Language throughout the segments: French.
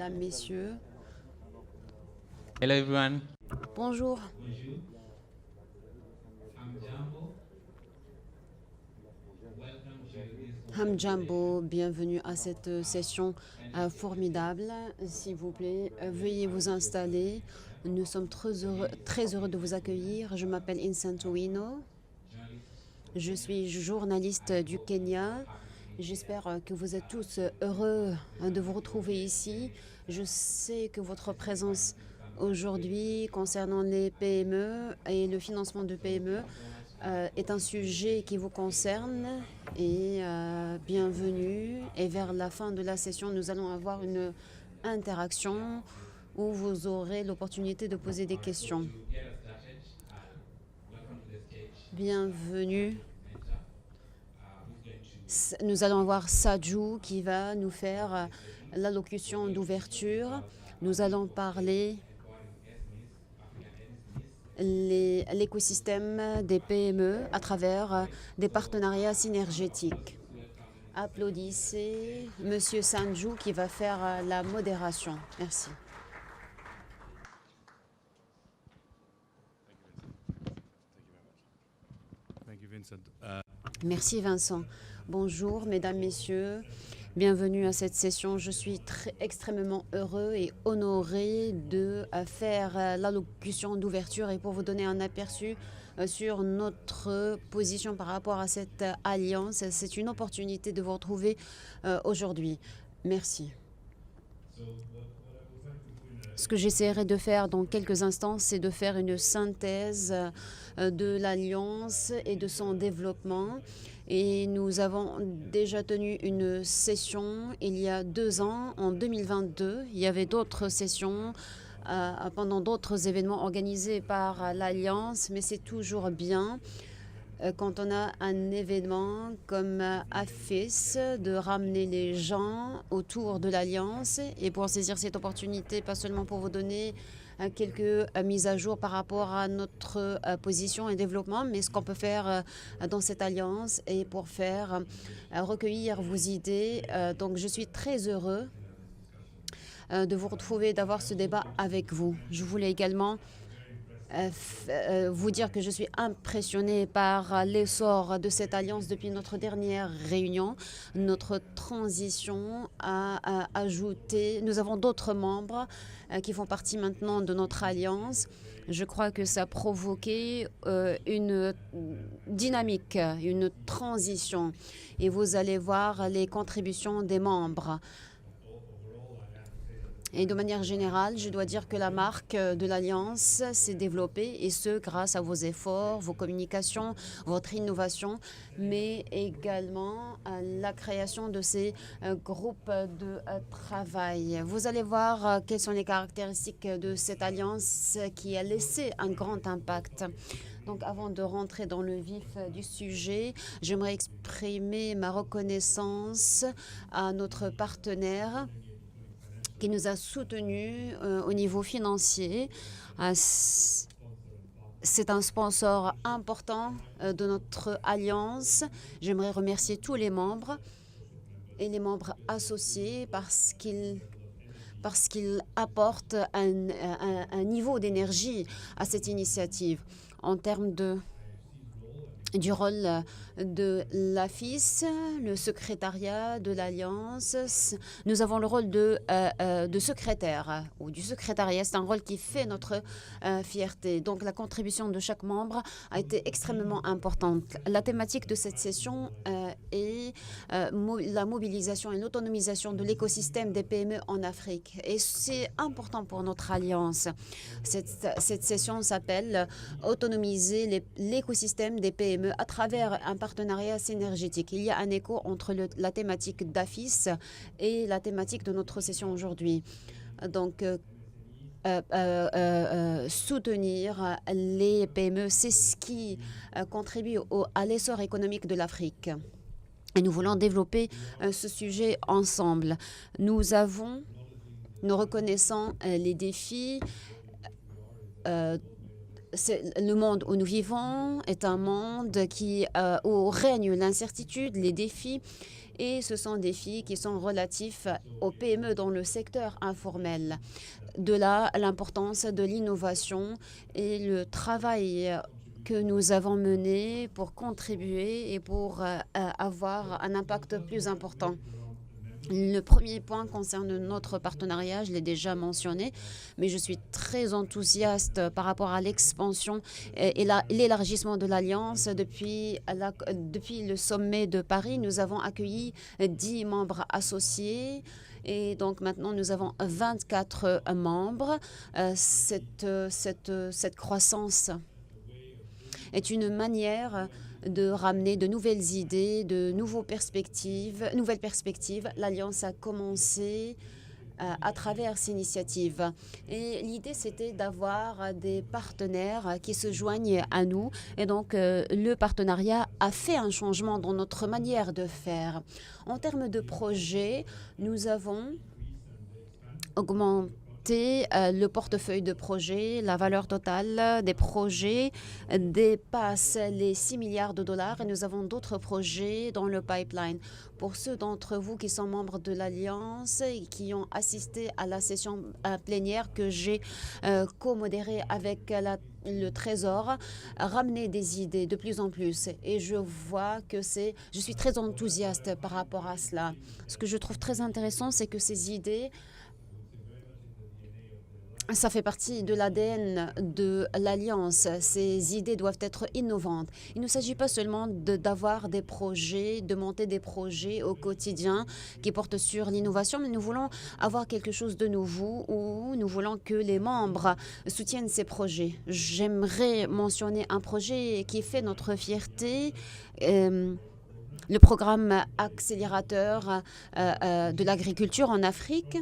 mesdames, messieurs. Hello everyone. Bonjour. Hamjambo, bienvenue à cette session formidable. S'il vous plaît, veuillez vous installer. Nous sommes très heureux de vous accueillir. Je m'appelle Insanto Wino. Je suis journaliste du Kenya. J'espère que vous êtes tous heureux de vous retrouver ici. Je sais que votre présence aujourd'hui concernant les PME et le financement de PME est un sujet qui vous concerne et bienvenue. Et vers la fin de la session, nous allons avoir une interaction où vous aurez l'opportunité de poser des questions. Bienvenue. Nous allons avoir Sadju qui va nous faire l'allocution d'ouverture. Nous allons parler l'écosystème des PME à travers des partenariats synergétiques. Applaudissez Monsieur Sanju qui va faire la modération. Merci. Merci Vincent. Bonjour mesdames, messieurs. Bienvenue à cette session. Je suis extrêmement heureux et honoré de faire l'allocution d'ouverture et pour vous donner un aperçu sur notre position par rapport à cette alliance. C'est une opportunité de vous retrouver aujourd'hui. Merci. Ce que j'essaierai de faire dans quelques instants, c'est de faire une synthèse de l'alliance et de son développement. Et nous avons déjà tenu une session il y a 2 ans, en 2022. Il y avait d'autres sessions pendant d'autres événements organisés par l'Alliance, mais c'est toujours bien quand on a un événement comme AFIS, de ramener les gens autour de l'Alliance et pour saisir cette opportunité, pas seulement pour vous donner quelques mises à jour par rapport à notre position et développement, mais ce qu'on peut faire dans cette alliance et pour faire recueillir vos idées. Donc je suis très heureux de vous retrouver, d'avoir ce débat avec vous. Je voulais également vous dire que je suis impressionnée par l'essor de cette alliance depuis notre dernière réunion. Notre transition a ajouté, nous avons d'autres membres qui font partie maintenant de notre alliance. Je crois que ça a provoqué une dynamique, une transition. Et vous allez voir les contributions des membres. Et de manière générale, je dois dire que la marque de l'Alliance s'est développée, et ce, grâce à vos efforts, vos communications, votre innovation, mais également à la création de ces groupes de travail. Vous allez voir quelles sont les caractéristiques de cette Alliance qui a laissé un grand impact. Donc, avant de rentrer dans le vif du sujet, j'aimerais exprimer ma reconnaissance à notre partenaire qui nous a soutenus au niveau financier. C'est un sponsor important de notre alliance. J'aimerais remercier tous les membres et les membres associés parce qu'ils apportent un niveau d'énergie à cette initiative. En termes du rôle de l'AFIS, le secrétariat de l'Alliance. Nous avons le rôle de secrétaire ou du secrétariat. C'est un rôle qui fait notre fierté. Donc la contribution de chaque membre a été extrêmement importante. La thématique de cette session est la mobilisation et l'autonomisation de l'écosystème des PME en Afrique. Et c'est important pour notre alliance. Cette session s'appelle « Autonomiser l'écosystème des PME à travers un partenariat synergétique ». Il y a un écho entre la thématique d'AFIS et la thématique de notre session aujourd'hui. Donc, soutenir les PME, c'est ce qui contribue à l'essor économique de l'Afrique. Et nous voulons développer ce sujet ensemble. Nous reconnaissons les défis le monde où nous vivons est un monde où règne l'incertitude, les défis, et ce sont des défis qui sont relatifs aux PME dans le secteur informel. De là, l'importance de l'innovation et le travail que nous avons mené pour contribuer et pour avoir un impact plus important. Le premier point concerne notre partenariat, je l'ai déjà mentionné, mais je suis très enthousiaste par rapport à l'expansion et l'élargissement de l'Alliance. Depuis le sommet de Paris, nous avons accueilli 10 membres associés. Et donc maintenant, nous avons 24 membres. Cette croissance est une manière de ramener de nouvelles idées, de nouvelles perspectives. L'Alliance a commencé à travers ces initiatives. Et l'idée, c'était d'avoir des partenaires qui se joignent à nous. Et donc, le partenariat a fait un changement dans notre manière de faire. En termes de projets, nous avons augmenté le portefeuille de projets. La valeur totale des projets dépasse les 6 milliards de dollars et nous avons d'autres projets dans le pipeline. Pour ceux d'entre vous qui sont membres de l'Alliance et qui ont assisté à la session plénière que j'ai co-modérée avec le Trésor, ramener des idées de plus en plus. Et je vois que je suis très enthousiaste par rapport à cela. Ce que je trouve très intéressant, c'est que ces idées, ça fait partie de l'ADN de l'Alliance. Ces idées doivent être innovantes. Il ne s'agit pas seulement d'avoir des projets, de monter des projets au quotidien qui portent sur l'innovation, mais nous voulons avoir quelque chose de nouveau où nous voulons que les membres soutiennent ces projets. J'aimerais mentionner un projet qui fait notre fierté. Le programme accélérateur de l'agriculture en Afrique.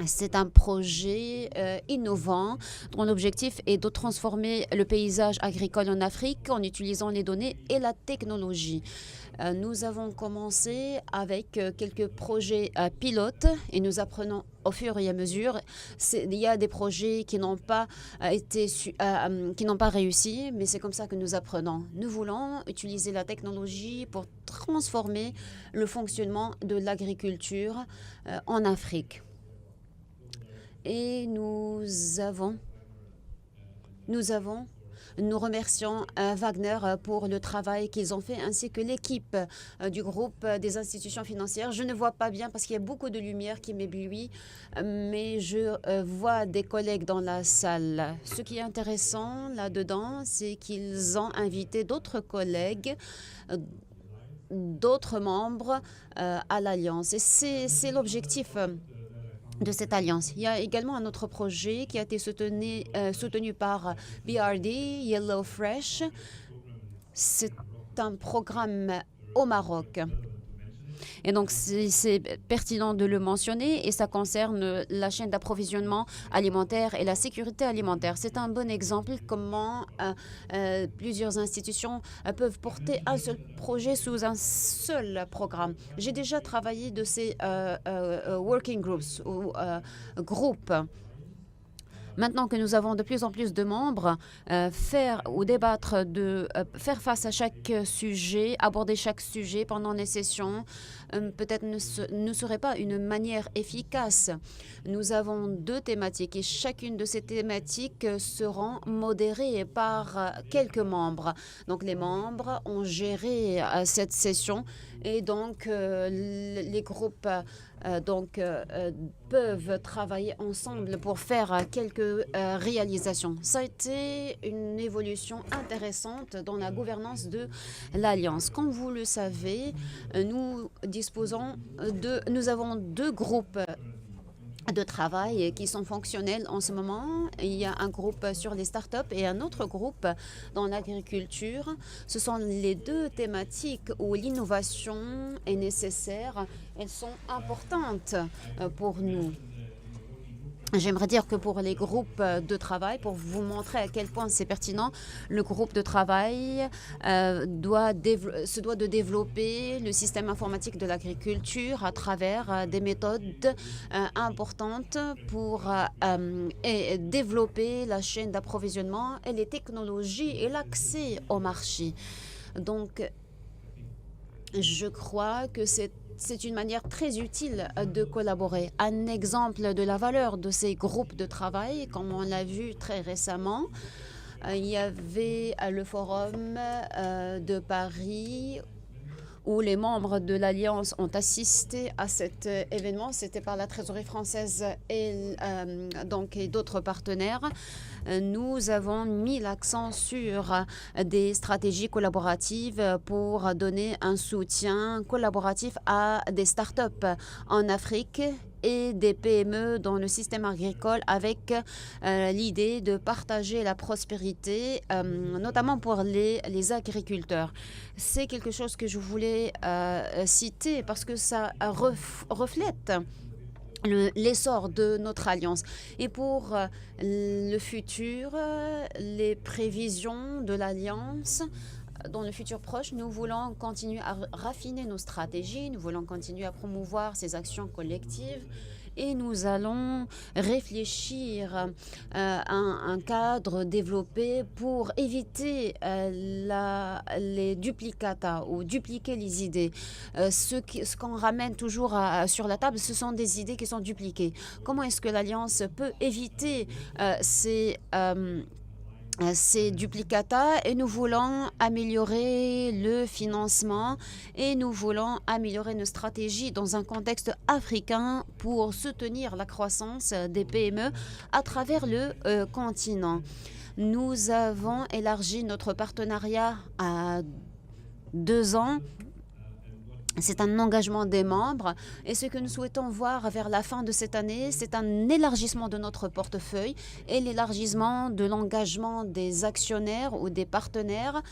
C'est un projet innovant dont l'objectif est de transformer le paysage agricole en Afrique en utilisant les données et la technologie. Nous avons commencé avec quelques projets pilotes et nous apprenons au fur et à mesure. Il y a des projets qui n'ont pas réussi, mais c'est comme ça que nous apprenons. Nous voulons utiliser la technologie pour transformer le fonctionnement de l'agriculture en Afrique. Et nous remercions Wagner pour le travail qu'ils ont fait, ainsi que l'équipe du groupe des institutions financières. Je ne vois pas bien parce qu'il y a beaucoup de lumière qui m'éblouit, mais je vois des collègues dans la salle. Ce qui est intéressant là-dedans, c'est qu'ils ont invité d'autres collègues, d'autres membres à l'Alliance. Et c'est l'objectif de cette alliance. Il y a également un autre projet qui a été soutenu par BRD, Yellow Fresh. C'est un programme au Maroc. Et donc, c'est pertinent de le mentionner et ça concerne la chaîne d'approvisionnement alimentaire et la sécurité alimentaire. C'est un bon exemple comment plusieurs institutions peuvent porter un seul projet sous un seul programme. J'ai déjà travaillé de ces working groups ou groupes. Maintenant que nous avons de plus en plus de membres, faire face à chaque sujet, aborder chaque sujet pendant les sessions, peut-être ne serait pas une manière efficace. Nous avons 2 thématiques et chacune de ces thématiques seront modérées par quelques membres. Donc les membres ont géré cette session et donc les groupes peuvent travailler ensemble pour faire quelques réalisations. Ça a été une évolution intéressante dans la gouvernance de l'Alliance. Comme vous le savez, nous avons 2 groupes de travail qui sont fonctionnels en ce moment. Il y a un groupe sur les startups et un autre groupe dans l'agriculture. Ce sont les 2 thématiques où l'innovation est nécessaire. Elles sont importantes pour nous. J'aimerais dire que pour les groupes de travail, pour vous montrer à quel point c'est pertinent, le groupe de travail se doit de développer le système informatique de l'agriculture à travers des méthodes importantes pour développer la chaîne d'approvisionnement et les technologies et l'accès au marché. Donc, je crois que c'est une manière très utile de collaborer. Un exemple de la valeur de ces groupes de travail, comme on l'a vu très récemment, il y avait le forum de Paris où les membres de l'Alliance ont assisté à cet événement. C'était par la Trésorerie française et d'autres partenaires. Nous avons mis l'accent sur des stratégies collaboratives pour donner un soutien collaboratif à des startups en Afrique et des PME dans le système agricole avec l'idée de partager la prospérité, notamment pour les agriculteurs. C'est quelque chose que je voulais citer parce que ça reflète l'essor de notre alliance. Et pour le futur, les prévisions de l'alliance, dans le futur proche, nous voulons continuer à raffiner nos stratégies, nous voulons continuer à promouvoir ces actions collectives et nous allons réfléchir à un cadre développé pour éviter les duplicata ou dupliquer les idées. Ce qu'on ramène toujours sur la table, ce sont des idées qui sont dupliquées. Comment est-ce que l'Alliance peut éviter ces duplicata, et nous voulons améliorer le financement et nous voulons améliorer nos stratégies dans un contexte africain pour soutenir la croissance des PME à travers le continent. Nous avons élargi notre partenariat à 2 ans. C'est un engagement des membres et ce que nous souhaitons voir vers la fin de cette année, c'est un élargissement de notre portefeuille et l'élargissement de l'engagement des actionnaires ou des partenaires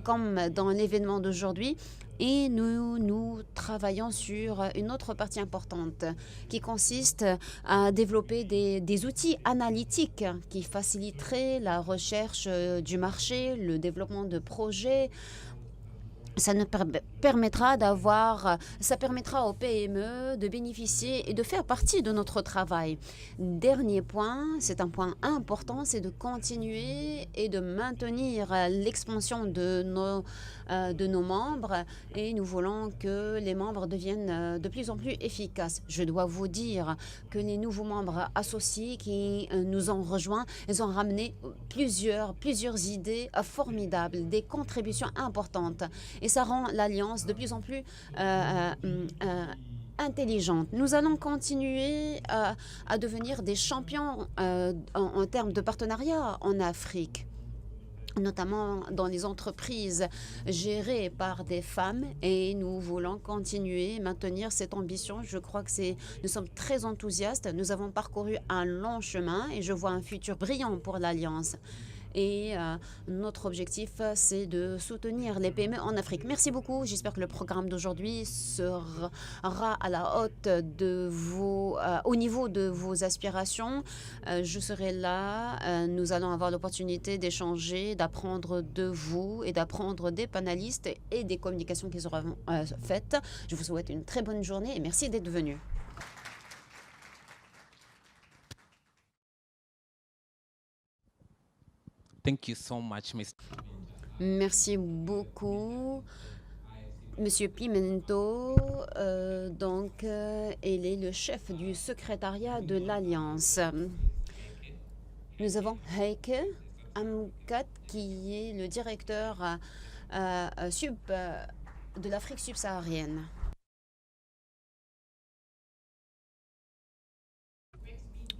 comme dans l'événement d'aujourd'hui. Et nous travaillons sur une autre partie importante qui consiste à développer des outils analytiques qui faciliteraient la recherche du marché, le développement de projets. Ça permettra aux PME de bénéficier et de faire partie de notre travail. Dernier point, c'est un point important, c'est de continuer et de maintenir l'expansion de nos membres et nous voulons que les membres deviennent de plus en plus efficaces. Je dois vous dire que les nouveaux membres associés qui nous ont rejoints, ils ont ramené plusieurs idées formidables, des contributions importantes. Et ça rend l'Alliance de plus en plus intelligente. Nous allons continuer à devenir des champions en termes de partenariat en Afrique, notamment dans les entreprises gérées par des femmes, et nous voulons continuer, maintenir cette ambition. Je crois que nous sommes très enthousiastes. Nous avons parcouru un long chemin et je vois un futur brillant pour l'Alliance. Et notre objectif, c'est de soutenir les PME en Afrique. Merci beaucoup. J'espère que le programme d'aujourd'hui sera à la au niveau de vos aspirations. Je serai là. Nous allons avoir l'opportunité d'échanger, d'apprendre de vous et d'apprendre des panélistes et des communications qu'ils auront faites. Je vous souhaite une très bonne journée et merci d'être venus. Thank you so much, Mr. Merci beaucoup, Monsieur Pimento. Il est le chef du secrétariat de l'Alliance. Nous avons Heike Amkat qui est le directeur de l'Afrique subsaharienne.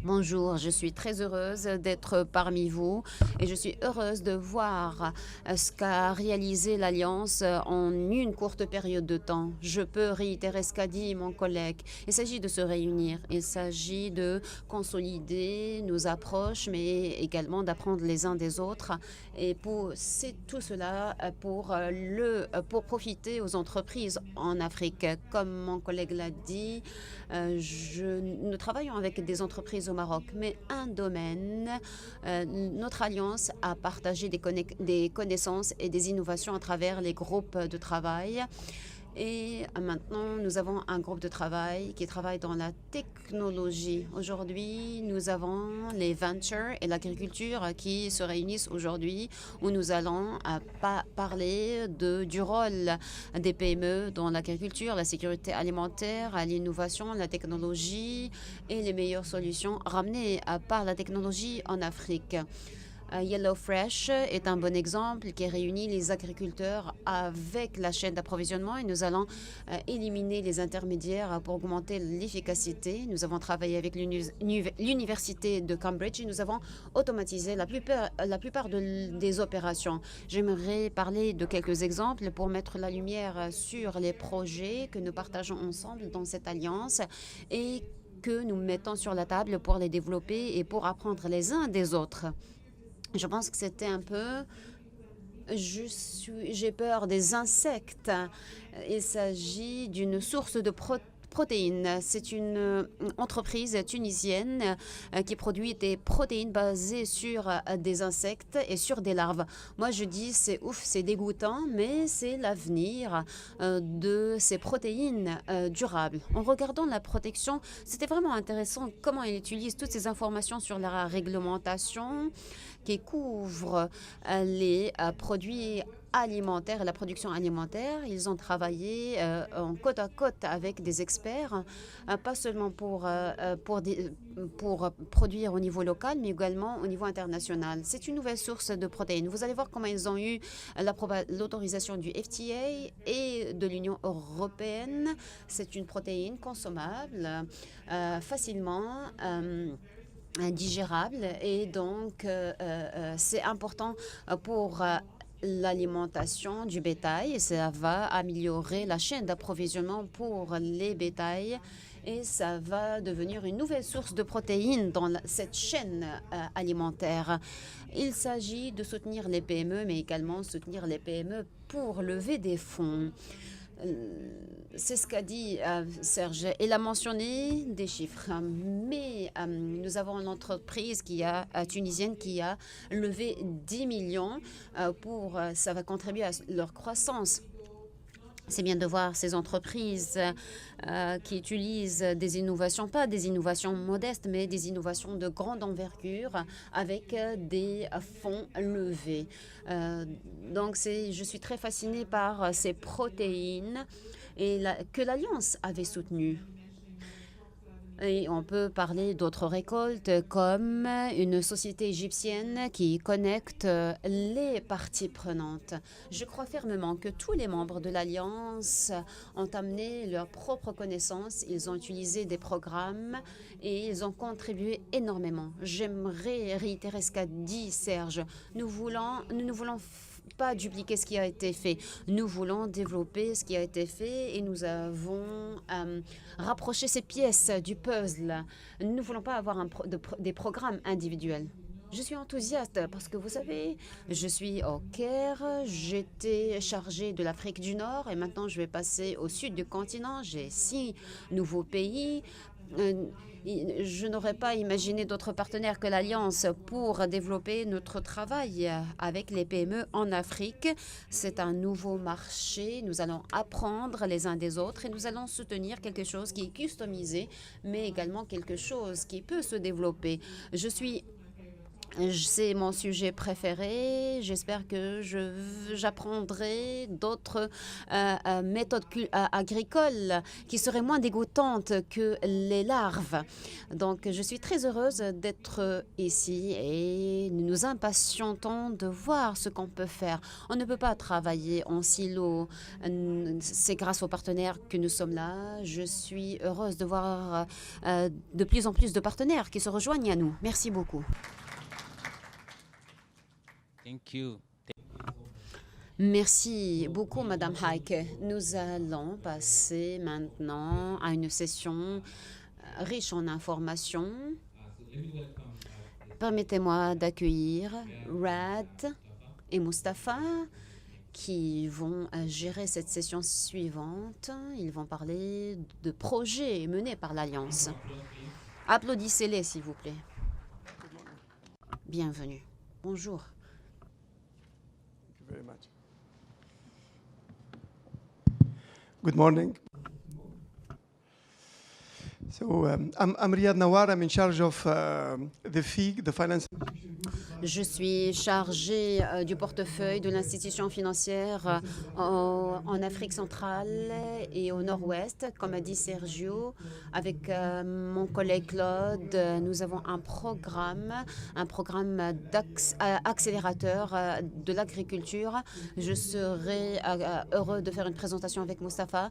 Bonjour, je suis très heureuse d'être parmi vous et je suis heureuse de voir ce qu'a réalisé l'Alliance en une courte période de temps. Je peux réitérer ce qu'a dit mon collègue. Il s'agit de se réunir, il s'agit de consolider nos approches, mais également d'apprendre les uns des autres. Et c'est tout cela pour profiter aux entreprises en Afrique. Comme mon collègue l'a dit, nous travaillons avec des entreprises au Maroc. Mais un domaine, notre alliance a partagé des connaissances et des innovations à travers les groupes de travail. Et maintenant, nous avons un groupe de travail qui travaille dans la technologie. Aujourd'hui, nous avons les ventures et l'agriculture qui se réunissent aujourd'hui, où nous allons parler du rôle des PME dans l'agriculture, la sécurité alimentaire, l'innovation, la technologie et les meilleures solutions ramenées par la technologie en Afrique. HelloFresh est un bon exemple qui réunit les agriculteurs avec la chaîne d'approvisionnement et nous allons éliminer les intermédiaires pour augmenter l'efficacité. Nous avons travaillé avec l'université de Cambridge et nous avons automatisé la plupart des opérations. J'aimerais parler de quelques exemples pour mettre la lumière sur les projets que nous partageons ensemble dans cette alliance et que nous mettons sur la table pour les développer et pour apprendre les uns des autres. Je pense que c'était un peu... J'ai peur des insectes. Il s'agit d'une source de protéines. C'est une entreprise tunisienne qui produit des protéines basées sur des insectes et sur des larves. Moi, je dis c'est ouf, c'est dégoûtant, mais c'est l'avenir de ces protéines durables. En regardant la protection, c'était vraiment intéressant comment ils utilisent toutes ces informations sur la réglementation qui couvre les produits alimentaire et la production alimentaire. Ils ont travaillé en côte à côte avec des experts, pas seulement pour produire au niveau local, mais également au niveau international. C'est une nouvelle source de protéines. Vous allez voir comment ils ont eu l'autorisation du FTA et de l'Union européenne. C'est une protéine consommable facilement digérable et donc c'est important pour l'alimentation du bétail et ça va améliorer la chaîne d'approvisionnement pour les bétails et ça va devenir une nouvelle source de protéines dans cette chaîne alimentaire. Il s'agit de soutenir les PME mais également soutenir les PME pour lever des fonds. C'est ce qu'a dit Serge. Il a mentionné des chiffres, mais nous avons une entreprise tunisienne qui a levé 10 millions ça va contribuer à leur croissance. C'est bien de voir ces entreprises qui utilisent des innovations, pas des innovations modestes, mais des innovations de grande envergure avec des fonds levés. Donc, je suis très fascinée par ces protéines que l'Alliance avait soutenues. Et on peut parler d'autres récoltes comme une société égyptienne qui connecte les parties prenantes. Je crois fermement que tous les membres de l'Alliance ont amené leurs propres connaissances, ils ont utilisé des programmes et ils ont contribué énormément. J'aimerais réitérer ce qu'a dit Serge. Nous ne voulons pas dupliquer ce qui a été fait. Nous voulons développer ce qui a été fait et nous avons rapproché ces pièces du puzzle. Nous ne voulons pas avoir des programmes individuels. Je suis enthousiaste parce que vous savez, je suis au Caire, j'étais chargée de l'Afrique du Nord et maintenant je vais passer au sud du continent. J'ai 6 nouveaux pays. Je n'aurais pas imaginé d'autres partenaires que l'Alliance pour développer notre travail avec les PME en Afrique. C'est un nouveau marché. Nous allons apprendre les uns des autres et nous allons soutenir quelque chose qui est customisé, mais également quelque chose qui peut se développer. C'est mon sujet préféré. J'espère que j'apprendrai d'autres méthodes agricoles qui seraient moins dégoûtantes que les larves. Donc, je suis très heureuse d'être ici et nous nous impatientons de voir ce qu'on peut faire. On ne peut pas travailler en silo. C'est grâce aux partenaires que nous sommes là. Je suis heureuse de voir de plus en plus de partenaires qui se rejoignent à nous. Merci beaucoup. Thank you. Merci beaucoup, Madame Heike. Nous allons passer maintenant à une session riche en informations. Permettez-moi d'accueillir Rad et Mustapha qui vont gérer cette session suivante. Ils vont parler de projets menés par l'Alliance. Applaudissez-les, s'il vous plaît. Bienvenue. Bonjour. Thank you very much. Good morning. So I'm Riyad Nawar. I'm in charge of the FIG, the Finance. Je suis chargée du portefeuille de l'institution financière en Afrique centrale et au nord-ouest. Comme a dit Sergio, avec mon collègue Claude, nous avons un programme accélérateur de l'agriculture. Je serai heureux de faire une présentation avec Moustapha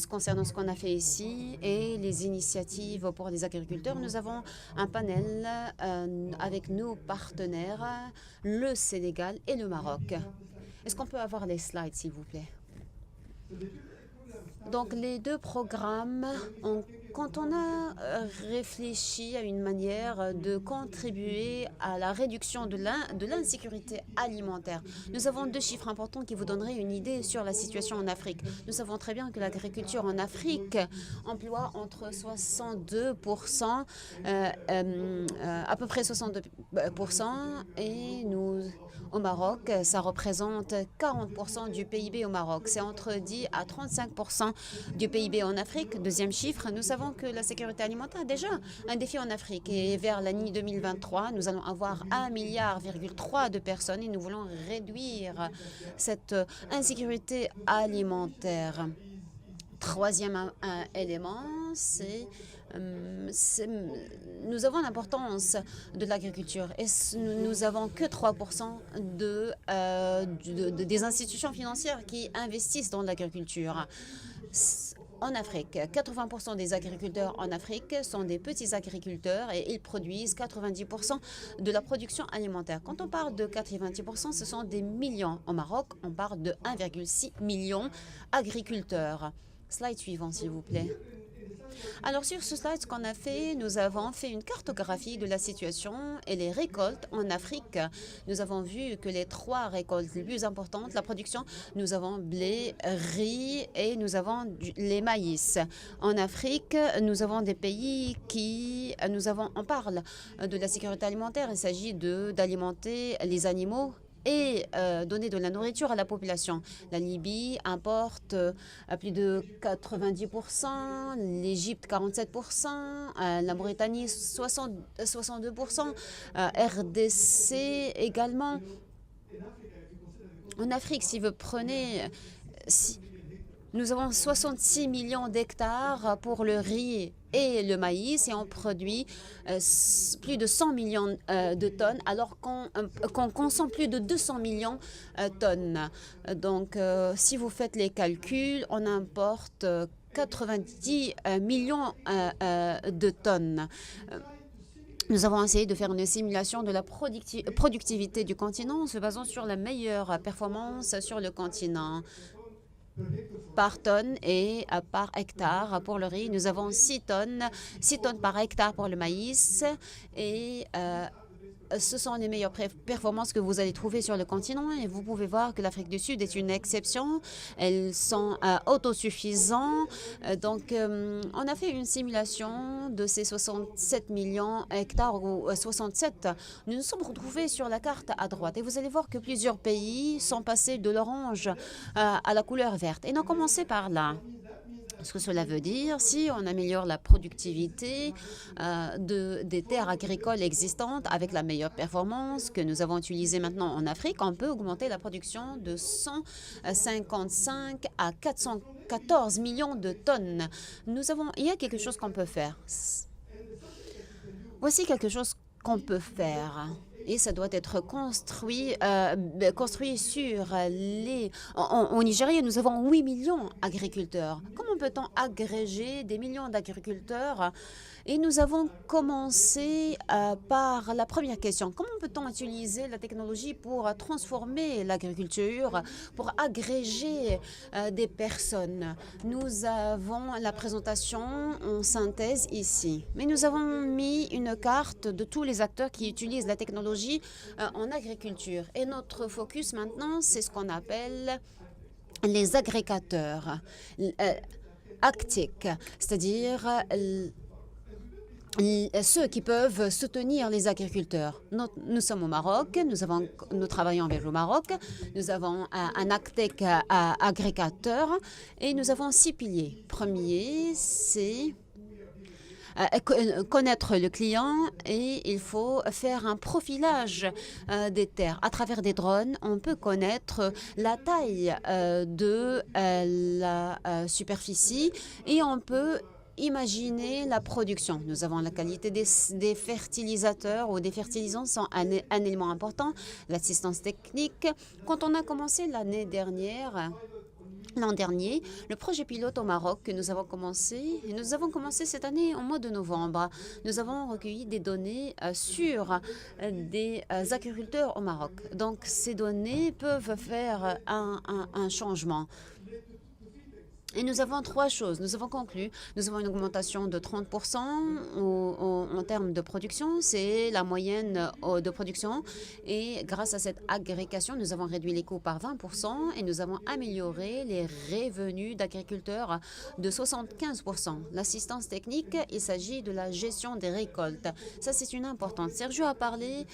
concernant ce qu'on a fait ici et les initiatives pour les agriculteurs. Nous avons un panel avec nos partenaires, le Sénégal et le Maroc. Est-ce qu'on peut avoir les slides, s'il vous plaît? Donc, les deux programmes, quand on a réfléchi à une manière de contribuer à la réduction de l'insécurité alimentaire, nous avons deux chiffres importants qui vous donneraient une idée sur la situation en Afrique. Nous savons très bien que l'agriculture en Afrique emploie entre 62%, à peu près 62%, et au Maroc, ça représente 40% du PIB au Maroc. C'est entre 10 à 35% du PIB en Afrique. Deuxième chiffre, nous savons que la sécurité alimentaire est déjà un défi en Afrique. Et vers l'année 2023, nous allons avoir 1,3 milliard de personnes et nous voulons réduire cette insécurité alimentaire. Troisième élément, nous avons l'importance de l'agriculture et nous avons que 3% des institutions financières qui investissent dans l'agriculture. En Afrique, 80% des agriculteurs en Afrique sont des petits agriculteurs et ils produisent 90% de la production alimentaire. Quand on parle de 90%, ce sont des millions. Au Maroc, on parle de 1,6 million agriculteurs. Slide suivant, s'il vous plaît. Alors sur ce slide, ce qu'on a fait, nous avons fait une cartographie de la situation et les récoltes en Afrique. Nous avons vu que les trois récoltes les plus importantes, la production, nous avons blé, riz et nous avons les maïs. En Afrique, nous avons des pays on parle de la sécurité alimentaire. Il s'agit d'alimenter les animaux et donner de la nourriture à la population. La Libye importe à plus de 90%, l'Égypte 47%, la Mauritanie 62%, RDC également. En Afrique, si vous prenez... nous avons 66 millions d'hectares pour le riz et le maïs et on produit plus de 100 millions de tonnes alors qu'on consomme plus de 200 millions de tonnes. Donc, si vous faites les calculs, on importe 90 millions de tonnes. Nous avons essayé de faire une simulation de la productivité du continent en se basant sur la meilleure performance sur le continent. Par tonne et par hectare pour le riz. Nous avons 6 tonnes par hectare pour le maïs et ce sont les meilleures performances que vous allez trouver sur le continent et vous pouvez voir que l'Afrique du Sud est une exception. Elles sont autosuffisantes. Donc, on a fait une simulation de ces 67 millions hectares ou 67. Nous nous sommes retrouvés sur la carte à droite et vous allez voir que plusieurs pays sont passés de l'orange à la couleur verte. Et nous avons commencé par là. Ce que cela veut dire, si on améliore la productivité des terres agricoles existantes avec la meilleure performance que nous avons utilisée maintenant en Afrique, on peut augmenter la production de 155 à 414 millions de tonnes. Il y a quelque chose qu'on peut faire. Voici quelque chose qu'on peut faire. Et ça doit être construit sur les... Au Nigeria, nous avons 8 millions d'agriculteurs. Comment peut-on agréger des millions d'agriculteurs? Et nous avons commencé par la première question. Comment peut-on utiliser la technologie pour transformer l'agriculture, pour agréger des personnes? Nous avons la présentation en synthèse ici. Mais nous avons mis une carte de tous les acteurs qui utilisent la technologie en agriculture. Et notre focus maintenant, c'est ce qu'on appelle les agrégateurs actiques, c'est-à-dire ceux qui peuvent soutenir les agriculteurs. Nous sommes au Maroc, nous travaillons avec le Maroc, nous avons un AgTech agrégateur et nous avons 6 piliers. Premier, c'est connaître le client et il faut faire un profilage des terres. À travers des drones, on peut connaître la taille de la superficie et on peut imaginer la production. Nous avons la qualité des fertilisateurs ou des fertilisants sont un élément important, l'assistance technique. Quand on a commencé l'an dernier, le projet pilote au Maroc que nous avons commencé cette année au mois de novembre. Nous avons recueilli des données sur des agriculteurs au Maroc. Donc, ces données peuvent faire un changement. Et nous avons 3 choses. Nous avons conclu. Nous avons une augmentation de 30% en termes de production. C'est la moyenne de production. Et grâce à cette agrégation, nous avons réduit les coûts par 20% et nous avons amélioré les revenus d'agriculteurs de 75%. L'assistance technique, il s'agit de la gestion des récoltes. Ça, c'est une importante. Sergio a parlé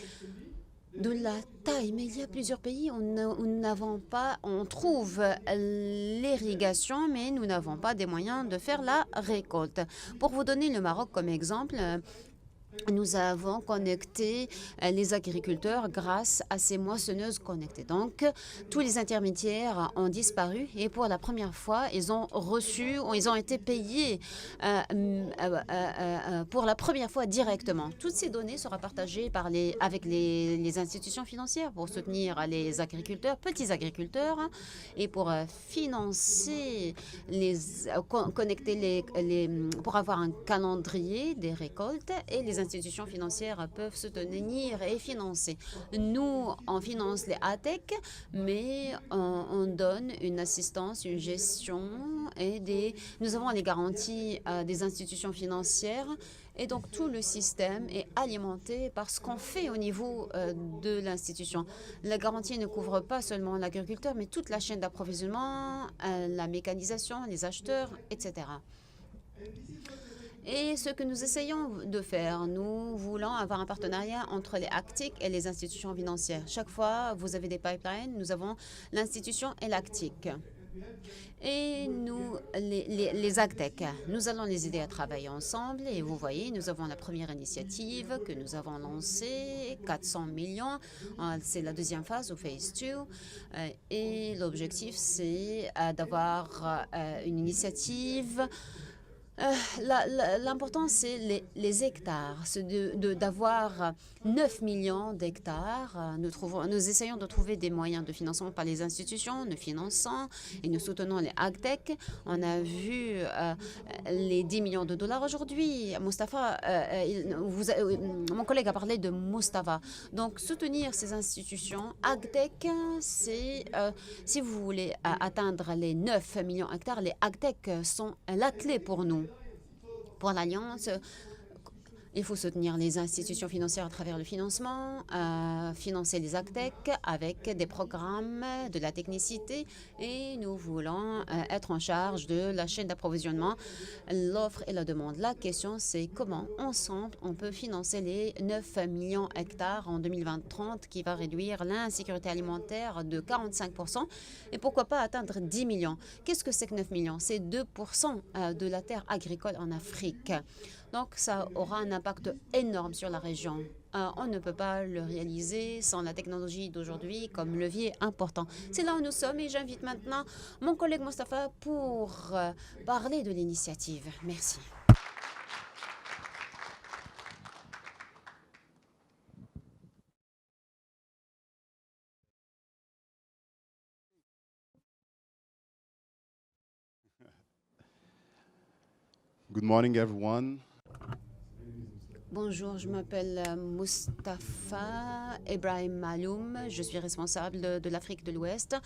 de la taille, mais il y a plusieurs pays où nous n'avons pas, on trouve l'irrigation, mais nous n'avons pas des moyens de faire la récolte. Pour vous donner le Maroc comme exemple, nous avons connecté les agriculteurs grâce à ces moissonneuses connectées. Donc, tous les intermédiaires ont disparu et pour la première fois, ils ont été payés pour la première fois directement. Toutes ces données seront partagées avec les institutions financières pour soutenir les agriculteurs, petits agriculteurs, et pour financer, connecter pour avoir un calendrier des récoltes et les institutions financières peuvent soutenir et financer. Nous, on finance les AgTech, mais on donne une assistance, une gestion et nous avons les garanties des institutions financières. Et donc, tout le système est alimenté par ce qu'on fait au niveau de l'institution. La garantie ne couvre pas seulement l'agriculteur, mais toute la chaîne d'approvisionnement, la mécanisation, les acheteurs, etc. Et ce que nous essayons de faire, nous voulons avoir un partenariat entre les AgTech et les institutions financières. Chaque fois, vous avez des pipelines, nous avons l'institution et l'AgTech. Et nous, les AgTech, nous allons les aider à travailler ensemble. Et vous voyez, nous avons la première initiative que nous avons lancée, 400 millions. C'est la deuxième phase, au Phase 2. Et l'objectif, c'est d'avoir une initiative. L'important, c'est les hectares, c'est d'avoir 9 millions d'hectares. Nous essayons de trouver des moyens de financement par les institutions, nous finançons et nous soutenons les AgTech. On a vu les 10 millions de dollars aujourd'hui. Mustapha, mon collègue a parlé de Mustapha. Donc, soutenir ces institutions, AgTech, c'est, si vous voulez atteindre les 9 millions d'hectares, les AgTech sont la clé pour nous. Pour l'Alliance, il faut soutenir les institutions financières à travers le financement, financer les AgTech avec des programmes, de la technicité et nous voulons être en charge de la chaîne d'approvisionnement, l'offre et la demande. La question, c'est comment, ensemble, on peut financer les 9 millions d'hectares en 2030 qui va réduire l'insécurité alimentaire de 45% et pourquoi pas atteindre 10 millions. Qu'est-ce que c'est que 9 millions? C'est 2% de la terre agricole en Afrique. Donc, ça aura un impact énorme sur la région. On ne peut pas le réaliser sans la technologie d'aujourd'hui comme levier important. C'est là où nous sommes et j'invite maintenant mon collègue Mustapha pour parler de l'initiative. Merci. Good morning, everyone. Bonjour, je m'appelle Mustapha Ibrahim Maloum. Je suis responsable de l'Afrique de l'Ouest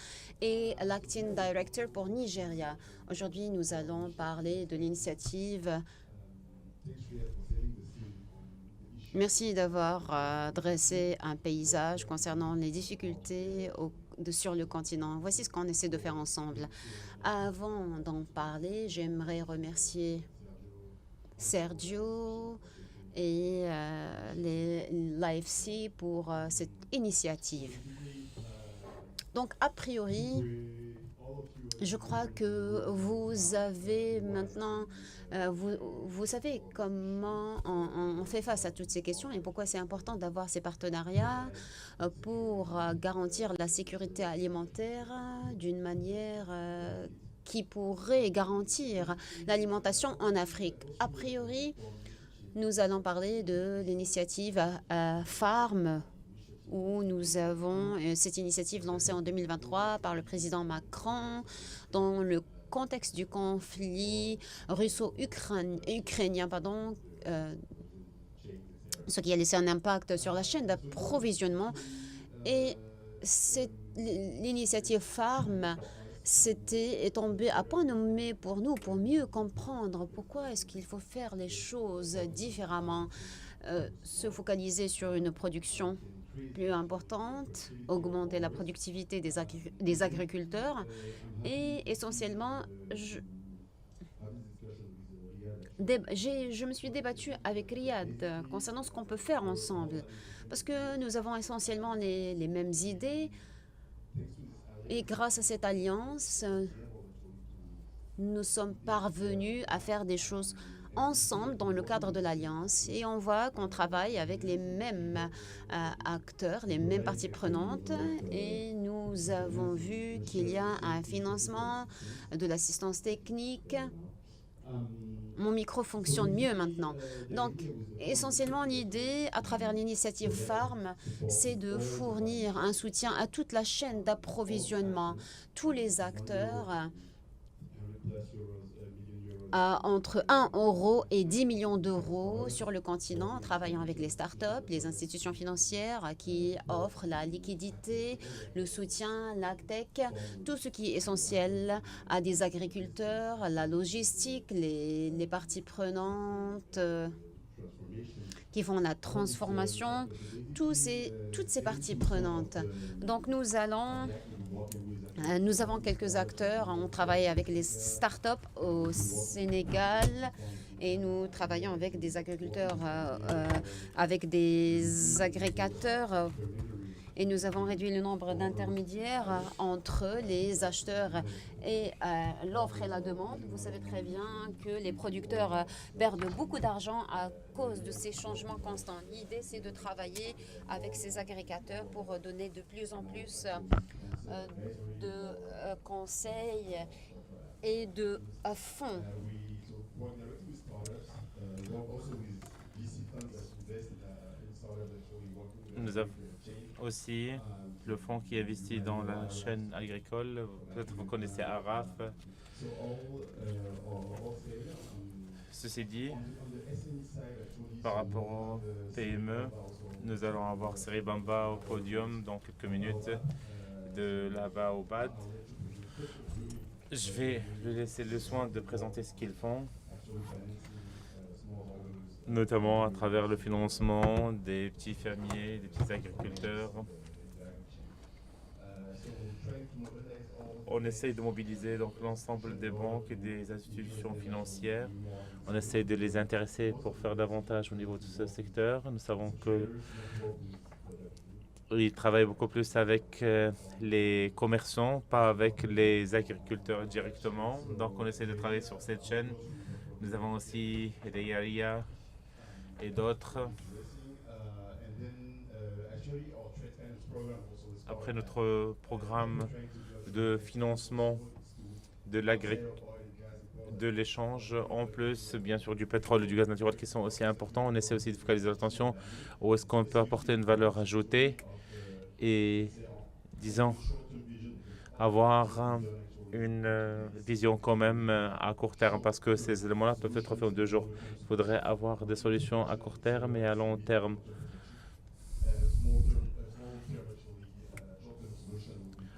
et l'Acting Director pour Nigeria. Aujourd'hui, nous allons parler de l'initiative. Merci d'avoir dressé un paysage concernant les difficultés sur le continent. Voici ce qu'on essaie de faire ensemble. Avant d'en parler, j'aimerais remercier Sergio et l'AFC pour cette initiative. Donc, a priori, je crois que vous avez maintenant, vous savez comment on fait face à toutes ces questions et pourquoi c'est important d'avoir ces partenariats pour garantir la sécurité alimentaire d'une manière qui pourrait garantir l'alimentation en Afrique. A priori, nous allons parler de l'initiative Farm, où nous avons cette initiative lancée en 2023 par le président Macron dans le contexte du conflit russo-ukrainien, ce qui a laissé un impact sur la chaîne d'approvisionnement. Et l'initiative Farm est tombée à point nommé pour nous, pour mieux comprendre pourquoi est-ce qu'il faut faire les choses différemment, se focaliser sur une production plus importante, augmenter la productivité des agriculteurs et essentiellement, je me suis débattue avec Riyad concernant ce qu'on peut faire ensemble parce que nous avons essentiellement les mêmes idées et grâce à cette alliance, nous sommes parvenus à faire des choses ensemble dans le cadre de l'Alliance et on voit qu'on travaille avec les mêmes acteurs, les mêmes parties prenantes et nous avons vu qu'il y a un financement de l'assistance technique. Mon micro fonctionne mieux maintenant. Donc, essentiellement, l'idée, à travers l'initiative Farm, c'est de fournir un soutien à toute la chaîne d'approvisionnement, tous les acteurs, entre 1 euro et 10 millions d'euros sur le continent, en travaillant avec les startups, les institutions financières qui offrent la liquidité, le soutien, l'agtech, tout ce qui est essentiel à des agriculteurs, la logistique, les parties prenantes qui font la transformation, toutes ces parties prenantes. Donc nous avons quelques acteurs, on travaille avec les startups au Sénégal et nous travaillons avec des agriculteurs, avec des agrégateurs et nous avons réduit le nombre d'intermédiaires entre les acheteurs et l'offre et la demande. Vous savez très bien que les producteurs perdent beaucoup d'argent à cause de ces changements constants. L'idée, c'est de travailler avec ces agrégateurs pour donner de plus en plus de conseils et de fonds. Nous avons aussi le fonds qui investit dans la chaîne agricole. Peut-être vous connaissez Araf. Ceci dit, par rapport aux PME, nous allons avoir Seribamba au podium dans quelques minutes de là-bas au BAD. Je vais lui laisser le soin de présenter ce qu'ils font, notamment à travers le financement des petits fermiers, des petits agriculteurs. On essaye de mobiliser donc l'ensemble des banques et des institutions financières. On essaye de les intéresser pour faire davantage au niveau de ce secteur. Nous savons qu'ils travaillent beaucoup plus avec les commerçants, pas avec les agriculteurs directement. Donc on essaie de travailler sur cette chaîne. Nous avons aussi Reyaria et d'autres. Après notre programme de financement de l'échange, en plus bien sûr du pétrole et du gaz naturel qui sont aussi importants, on essaie aussi de focaliser l'attention où est-ce qu'on peut apporter une valeur ajoutée et disons avoir une vision quand même à court terme parce que ces éléments-là peuvent être faits en 2 jours. Il faudrait avoir des solutions à court terme et à long terme.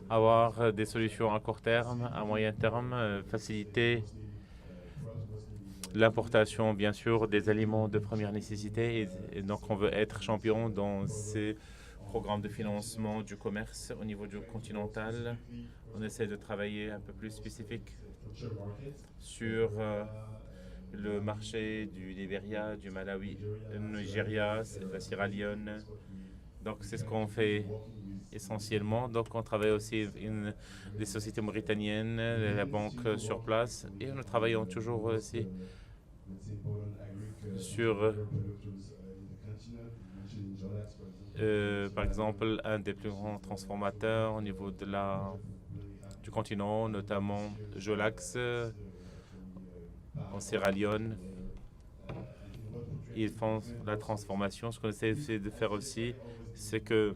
Avoir des solutions à court terme, à moyen terme, faciliter l'importation, bien sûr, des aliments de première nécessité. Et donc, on veut être champion dans ces programmes de financement du commerce au niveau du continental. On essaie de travailler un peu plus spécifique sur le marché du Libéria, du Malawi, du Nigeria, de la Sierra Leone. Donc, c'est ce qu'on fait essentiellement. Donc, on travaille aussi avec des sociétés mauritaniennes, la banque sur place, et nous travaillons toujours aussi sur, par exemple, un des plus grands transformateurs au niveau du continent, notamment Jolax en Sierra Leone. Ils font la transformation. Ce qu'on essaie de faire aussi, c'est que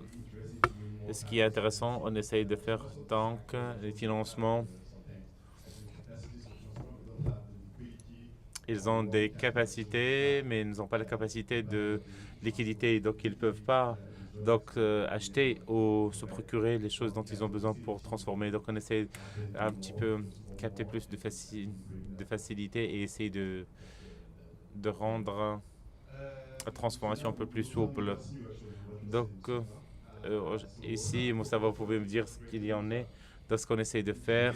ce qui est intéressant, on essaye de faire tant que les financements, ils ont des capacités, mais ils n'ont pas la capacité de liquidité, donc ils ne peuvent pas acheter ou se procurer les choses dont ils ont besoin pour transformer. Donc on essaie un petit peu capter plus de facilité et essayer de rendre la transformation un peu plus souple. Donc ici, Moustapha, vous pouvez me dire ce qu'il y en est dans ce qu'on essaie de faire,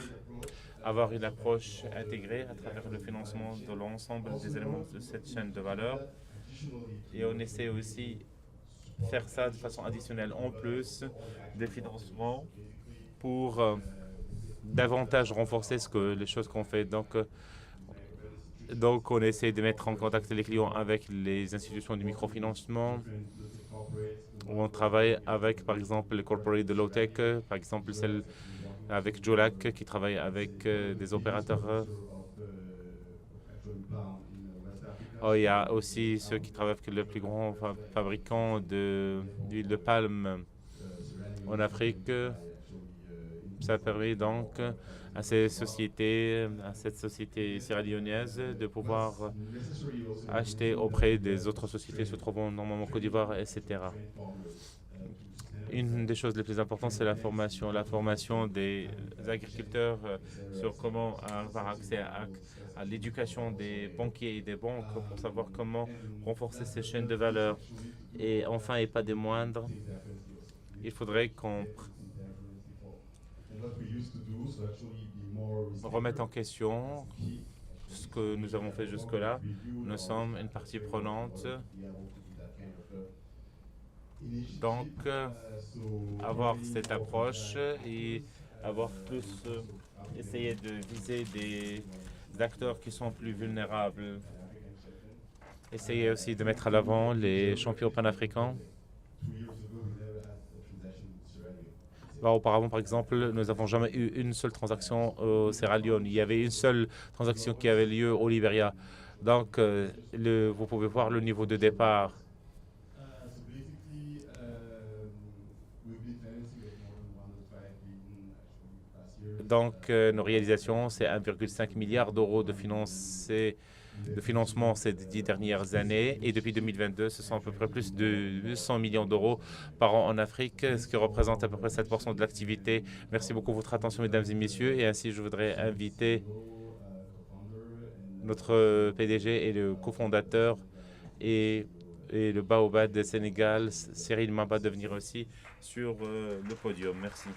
avoir une approche intégrée à travers le financement de l'ensemble des éléments de cette chaîne de valeur. Et on essaie aussi de faire ça de façon additionnelle, en plus des financements pour davantage renforcer les choses qu'on fait. Donc, on essaie de mettre en contact les clients avec les institutions de microfinancement. On travaille avec, par exemple, les corporates de low-tech, par exemple, celle avec Jolac qui travaille avec des opérateurs. Il y a aussi ceux qui travaillent avec le plus grand fabricant d'huile de palme en Afrique. Ça permet donc à cette société sierra-léonaise de pouvoir acheter auprès des autres sociétés se trouvant normalement en Côte d'Ivoire, etc. Une des choses les plus importantes, c'est la formation des agriculteurs sur comment avoir accès à l'éducation des banquiers et des banques pour savoir comment renforcer ces chaînes de valeur. Et enfin, et pas des moindres, il faudrait qu'on remette en question ce que nous avons fait jusque-là. Nous sommes une partie prenante. Donc, avoir cette approche et avoir plus essayer de viser des acteurs qui sont plus vulnérables. Essayer aussi de mettre à l'avant les champions panafricains. Auparavant, par exemple, nous n'avons jamais eu une seule transaction au Sierra Leone. Il y avait une seule transaction qui avait lieu au Libéria. Donc, vous pouvez voir le niveau de départ. Donc, nos réalisations, c'est 1,5 milliard d'euros de financement ces 10 dernières années. Et depuis 2022, ce sont à peu près plus de 200 millions d'euros par an en Afrique, ce qui représente à peu près 7% de l'activité. Merci beaucoup de votre attention, mesdames et messieurs. Et ainsi, je voudrais inviter notre PDG et le cofondateur et le Baobab de Sénégal, Cyril Mamba, de venir aussi sur le podium. Merci.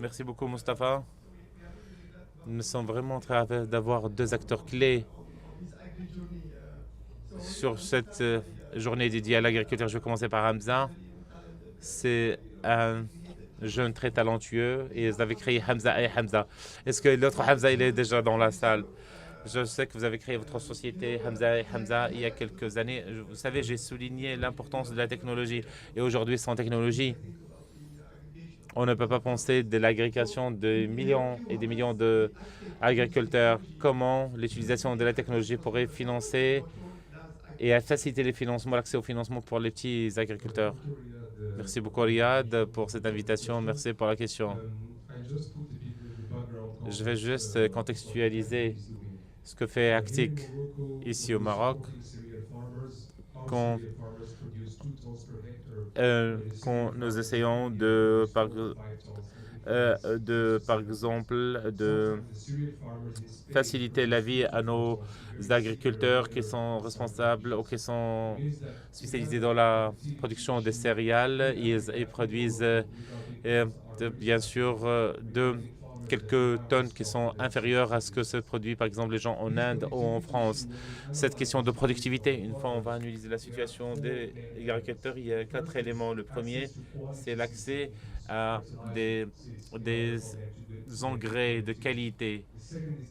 Merci beaucoup, Moustapha. Nous sommes vraiment très ravis d'avoir deux acteurs clés sur cette journée dédiée à l'agriculture. Je vais commencer par Hamza. C'est un jeune très talentueux et vous avez créé Hamza et Hamza. Est-ce que l'autre Hamza, il est déjà dans la salle? Je sais que vous avez créé votre société Hamza et Hamza il y a quelques années. Vous savez, j'ai souligné l'importance de la technologie. Et aujourd'hui, sans technologie, on ne peut pas penser de l'agrégation de millions et des millions d'agriculteurs. Comment l'utilisation de la technologie pourrait financer et faciliter les financements, l'accès au financement pour les petits agriculteurs? Merci beaucoup, Riyad, pour cette invitation. Merci pour la question. Je vais juste contextualiser ce que fait Actic ici au Maroc. quand nous essayons par exemple, de faciliter la vie à nos agriculteurs qui sont responsables ou qui sont spécialisés dans la production de céréales. Ils produisent bien sûr de quelques tonnes qui sont inférieures à ce que se produit, par exemple, les gens en Inde ou en France. Cette question de productivité, une fois on va analyser la situation des agriculteurs, il y a 4 éléments. Le premier, c'est l'accès à des engrais de qualité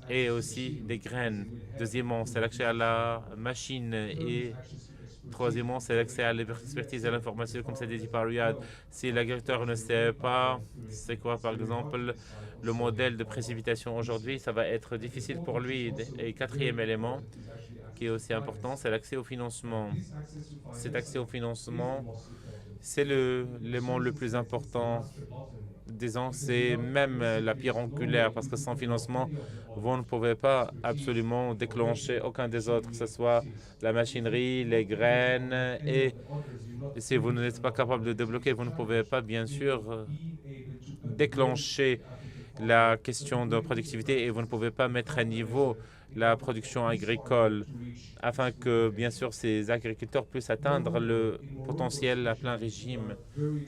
et aussi des graines. Deuxièmement, c'est l'accès à la machine et troisièmement, c'est l'accès à l'expertise et à l'information, comme c'est dit par Riyad. Si l'agriculteur ne sait pas c'est quoi, par exemple, le modèle de précipitation aujourd'hui, ça va être difficile pour lui. Et quatrième élément, qui est aussi important, c'est l'accès au financement. Cet accès au financement, c'est l'élément le plus important. Disons, c'est même la pierre angulaire, parce que sans financement, vous ne pouvez pas absolument déclencher aucun des autres, que ce soit la machinerie, les graines, et si vous n'êtes pas capable de débloquer, vous ne pouvez pas, bien sûr, déclencher la question de productivité et vous ne pouvez pas mettre à niveau la production agricole afin que, bien sûr, ces agriculteurs puissent atteindre le potentiel à plein régime.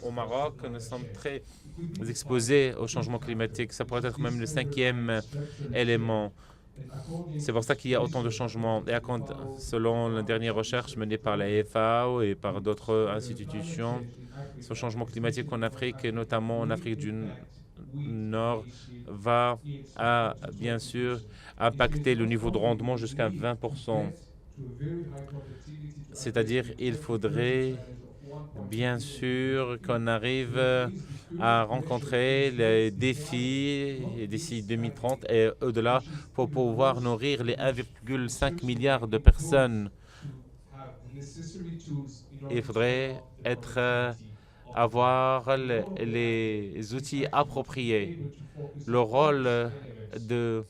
Au Maroc, nous sommes très exposés au changement climatique. Ça pourrait être même le 5e élément. C'est pour ça qu'il y a autant de changements. Et selon la dernière recherche menée par la FAO et par d'autres institutions, ce changement climatique en Afrique, et notamment en Afrique du Nord, va bien sûr impacter le niveau de rendement jusqu'à 20%. C'est-à-dire il faudrait bien sûr qu'on arrive à rencontrer les défis d'ici 2030 et au-delà pour pouvoir nourrir les 1,5 milliard de personnes. Il faudrait avoir les outils appropriés. Le rôle de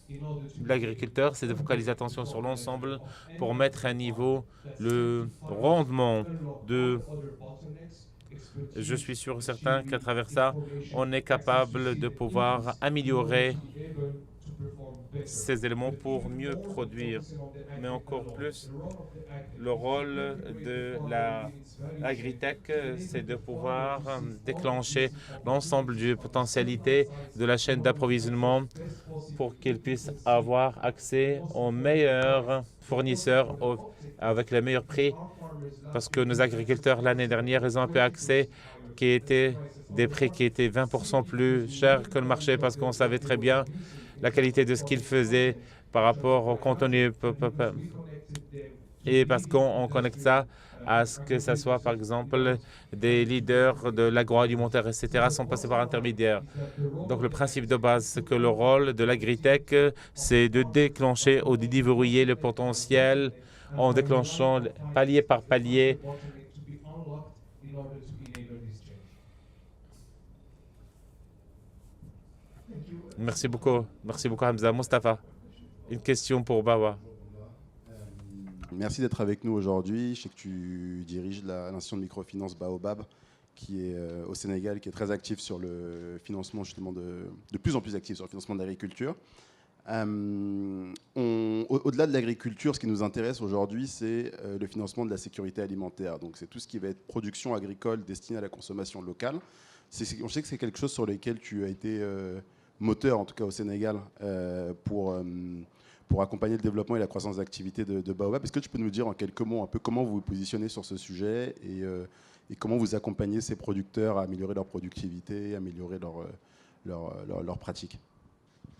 l'agriculteur, c'est de focaliser l'attention sur l'ensemble pour mettre à niveau le rendement de... Je suis sûr et certain qu'à travers ça, on est capable de pouvoir améliorer ces éléments pour mieux produire. Mais encore plus, le rôle de l'agritech, c'est de pouvoir déclencher l'ensemble des potentialités de la chaîne d'approvisionnement pour qu'ils puissent avoir accès aux meilleurs fournisseurs avec les meilleurs prix. Parce que nos agriculteurs, l'année dernière, ils ont un peu accès qui étaient des prix qui étaient 20% plus chers que le marché parce qu'on savait très bien la qualité de ce qu'ils faisaient par rapport au contenu. Et parce qu'on connecte ça à ce que ce soit, par exemple, des leaders de l'agroalimentaire, etc., sont passés par intermédiaires. Donc, le principe de base, c'est que le rôle de l'agritech, c'est de déclencher ou de déverrouiller le potentiel en déclenchant palier par palier. Merci beaucoup. Merci beaucoup, Hamza. Moustapha, une question pour Bawa. Merci d'être avec nous aujourd'hui. Je sais que tu diriges l'institution de microfinance Baobab, qui est au Sénégal, qui est très actif sur le financement, justement, de plus en plus actif sur le financement de l'agriculture. Au-delà de l'agriculture, ce qui nous intéresse aujourd'hui, c'est le financement de la sécurité alimentaire. Donc, c'est tout ce qui va être production agricole destinée à la consommation locale. On sait que c'est quelque chose sur lequel tu as été moteur, en tout cas au Sénégal, pour accompagner le développement et la croissance d'activité de Baobab. Est-ce que tu peux nous dire en quelques mots un peu comment vous vous positionnez sur ce sujet et comment vous accompagnez ces producteurs à améliorer leur productivité, à améliorer leur pratique?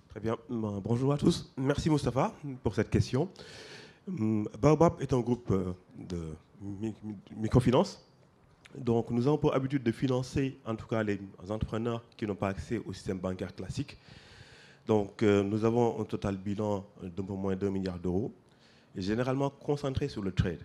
Très bien. Bonjour à tous. Merci Moustapha pour cette question. Baobab est un groupe de microfinance. Donc nous avons pour habitude de financer en tout cas les entrepreneurs qui n'ont pas accès au système bancaire classique. Donc nous avons un total bilan d'un peu moins d'1 milliard d'euros, et généralement concentré sur le trade.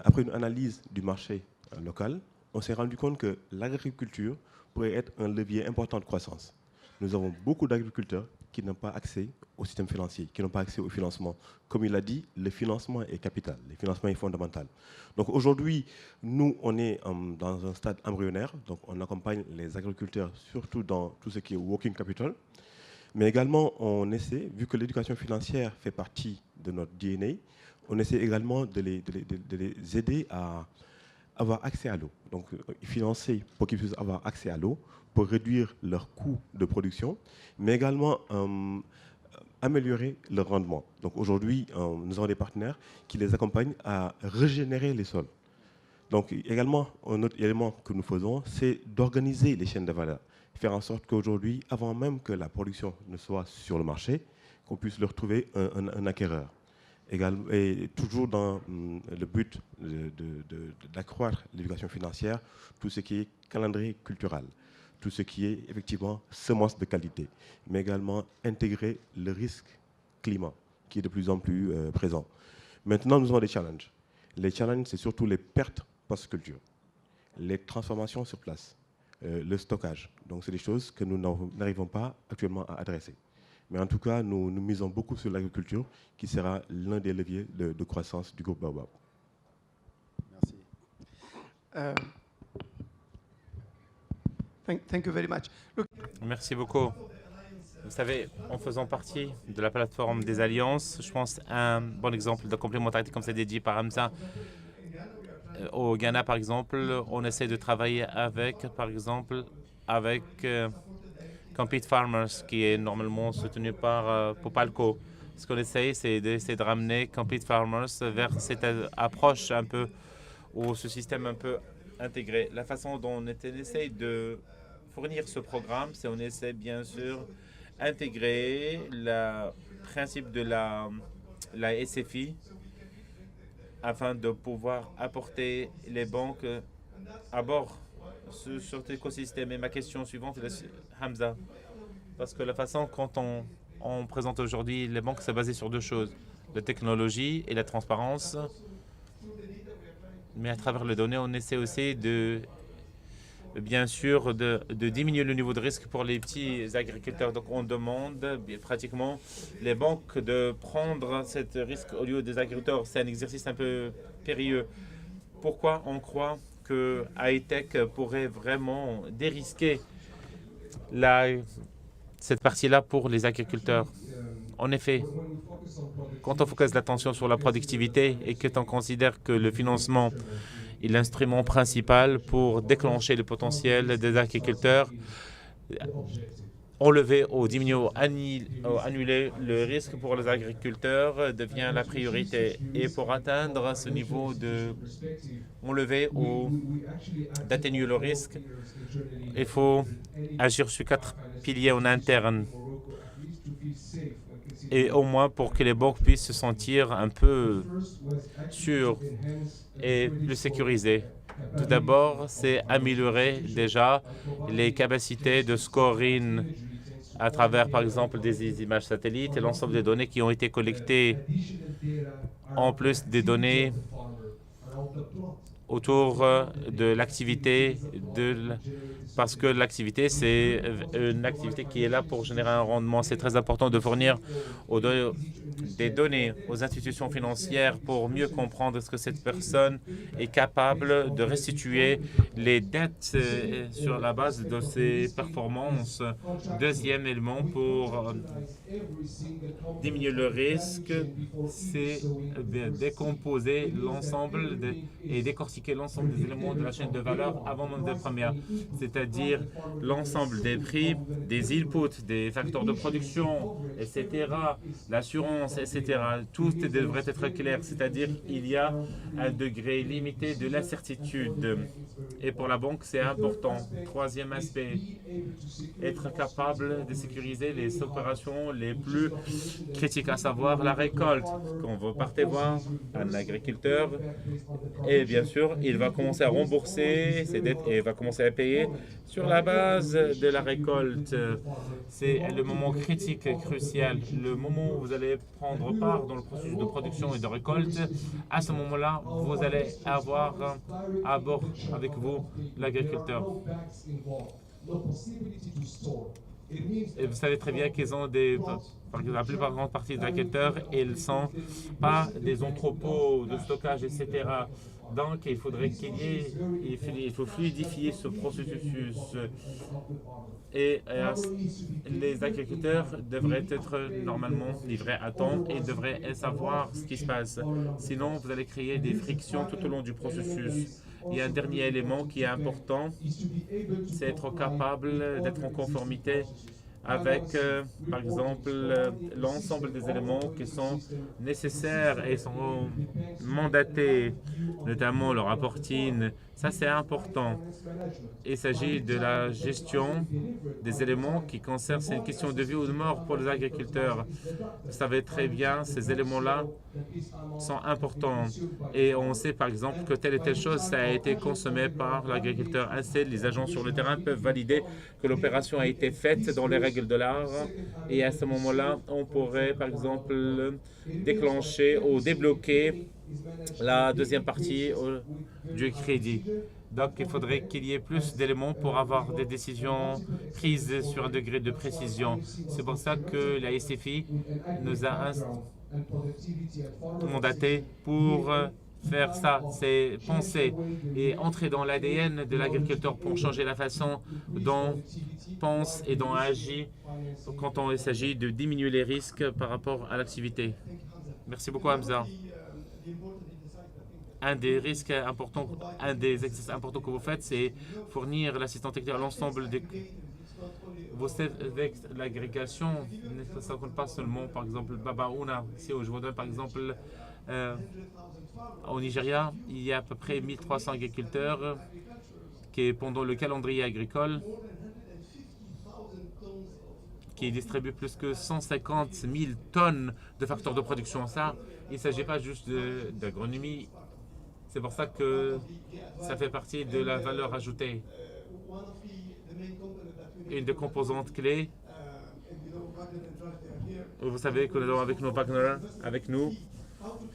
Après une analyse du marché local, on s'est rendu compte que l'agriculture pourrait être un levier important de croissance. Nous avons beaucoup d'agriculteurs qui n'ont pas accès au système financier, qui n'ont pas accès au financement. Comme il l'a dit, le financement est capital, le financement est fondamental. Donc aujourd'hui, nous, on est dans un stade embryonnaire, donc on accompagne les agriculteurs surtout dans tout ce qui est working capital, mais également on essaie, vu que l'éducation financière fait partie de notre DNA, on essaie également de les aider à avoir accès à l'eau. Donc financer pour qu'ils puissent avoir accès à l'eau, pour réduire leurs coûts de production, mais également améliorer leur rendement. Donc aujourd'hui, nous avons des partenaires qui les accompagnent à régénérer les sols. Donc également, un autre élément que nous faisons, c'est d'organiser les chaînes de valeur. Faire en sorte qu'aujourd'hui, avant même que la production ne soit sur le marché, qu'on puisse leur trouver un acquéreur. Et toujours dans le but d'accroître l'éducation financière, tout ce qui est calendrier culturel, tout ce qui est effectivement semences de qualité, mais également intégrer le risque climat qui est de plus en plus présent. Maintenant, nous avons des challenges. Les challenges, c'est surtout les pertes post-culture, les transformations sur place, le stockage. Donc, c'est des choses que nous n'arrivons pas actuellement à adresser. Mais en tout cas, nous misons beaucoup sur l'agriculture, qui sera l'un des leviers de croissance du groupe Baobab. Merci. Thank you very much. Look, Merci beaucoup. Vous savez, en faisant partie de la plateforme des alliances, je pense un bon exemple de complémentarité, comme c'est dit par Hamza. Au Ghana, par exemple, on essaie de travailler avec, par exemple, avec Compete Farmers, qui est normalement soutenu par Popalco. Ce qu'on essaie, c'est d'essayer de ramener Compete Farmers vers cette approche un peu, ou ce système un peu intégré. La façon dont on essaie de fournir ce programme, c'est on essaie bien sûr intégrer le principe de la SFI afin de pouvoir apporter les banques à bord sur cet écosystème. Et ma question suivante est Hamza, parce que la façon quand on présente aujourd'hui les banques, c'est basé sur deux choses, la technologie et la transparence. Mais à travers les données, on essaie aussi bien sûr de diminuer le niveau de risque pour les petits agriculteurs. Donc on demande pratiquement les banques de prendre ce risque au lieu des agriculteurs. C'est un exercice un peu périlleux. Pourquoi on croit que high-tech pourrait vraiment dérisquer cette partie-là pour les agriculteurs? En effet, quand on focalise l'attention sur la productivité et que on considère que le financement est l'instrument principal pour déclencher le potentiel des agriculteurs, enlever ou diminuer ou annuler le risque pour les agriculteurs devient la priorité. Et pour atteindre ce niveau de enlever ou d'atténuer le risque, il faut agir sur 4 piliers en interne. Et au moins pour que les banques puissent se sentir un peu sûres et plus sécurisées. Tout d'abord, c'est améliorer déjà les capacités de scoring à travers, par exemple, des images satellites et l'ensemble des données qui ont été collectées, en plus des données autour de l'activité, parce que l'activité, c'est une activité qui est là pour générer un rendement. C'est très important de fournir des données aux institutions financières pour mieux comprendre ce que cette personne est capable de restituer les dettes sur la base de ses performances. Deuxième élément pour diminuer le risque, c'est de décomposer l'ensemble et décortiquer l'ensemble des éléments de la chaîne de valeur avant même de première, c'est-à-dire l'ensemble des prix, des inputs, des facteurs de production, etc., l'assurance, etc. Tout devrait être clair, c'est-à-dire il y a un degré limité de l'incertitude. Et pour la banque, c'est important. Troisième aspect, être capable de sécuriser les opérations les plus critiques, à savoir la récolte. Quand vous partez voir un agriculteur, et bien sûr, il va commencer à rembourser ses dettes et va commencer à payer sur la base de la récolte. C'est le moment critique, crucial, le moment où vous allez prendre part dans le processus de production et de récolte. À ce moment-là, vous allez avoir à bord avec vous l'agriculteur. Et vous savez très bien qu'ils ont la plus grande partie des agriculteurs, ils ne sont pas des entrepôts de stockage, etc. Donc, il faudrait il faut fluidifier ce processus. Et les agriculteurs devraient être normalement livrés à temps et devraient savoir ce qui se passe. Sinon, vous allez créer des frictions tout au long du processus. Il y a un dernier élément qui est important, c'est être capable d'être en conformité avec, par exemple, l'ensemble des éléments qui sont nécessaires et sont mandatés, notamment le reporting. Ça, c'est important. Il s'agit de la gestion des éléments qui concernent, c'est une question de vie ou de mort pour les agriculteurs. Vous savez très bien, ces éléments-là sont importants. Et on sait, par exemple, que telle et telle chose, ça a été consommé par l'agriculteur. Ainsi, les agents sur le terrain peuvent valider que l'opération a été faite dans les règles de l'art. Et à ce moment-là, on pourrait, par exemple, déclencher ou débloquer la deuxième partie du crédit. Donc, il faudrait qu'il y ait plus d'éléments pour avoir des décisions prises sur un degré de précision. C'est pour ça que la SFI nous a mandaté pour faire ça, c'est penser et entrer dans l'ADN de l'agriculteur pour changer la façon dont pense et dont agit quand il s'agit de diminuer les risques par rapport à l'activité. Merci beaucoup, Hamza. Un des risques importants, un des exercices importants que vous faites, c'est fournir l'assistance technique à l'ensemble des... Vous savez que l'agrégation, ça ne compte pas seulement, par exemple, Babaouna. Si je vous donne, par exemple, au Nigeria, il y a à peu près 1300 agriculteurs qui, pendant le calendrier agricole, qui distribuent plus que 150 000 tonnes de facteurs de production. Ça, il ne s'agit pas juste d'agronomie. C'est pour ça que ça fait partie de la valeur ajoutée. Une des composantes clés, vous savez que nous avons avec nos Wagner, avec nous,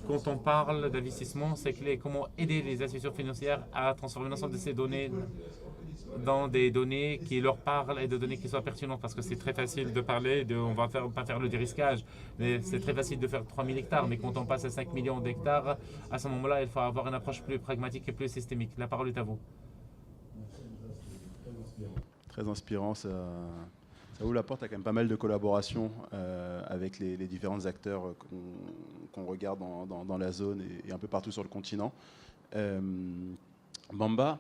quand on parle d'investissement, c'est clé. Comment aider les institutions financières à transformer l'ensemble de ces données dans des données qui leur parlent et de données qui soient pertinentes, parce que c'est très facile de parler, on va pas faire le dérisquage, mais c'est très facile de faire 3000 hectares, mais quand on passe à 5 millions d'hectares, à ce moment-là, il faut avoir une approche plus pragmatique et plus systémique. La parole est à vous. Très inspirant, ça ouvre la porte à quand même pas mal de collaborations avec les différents acteurs qu'on regarde dans la zone et un peu partout sur le continent. Bamba,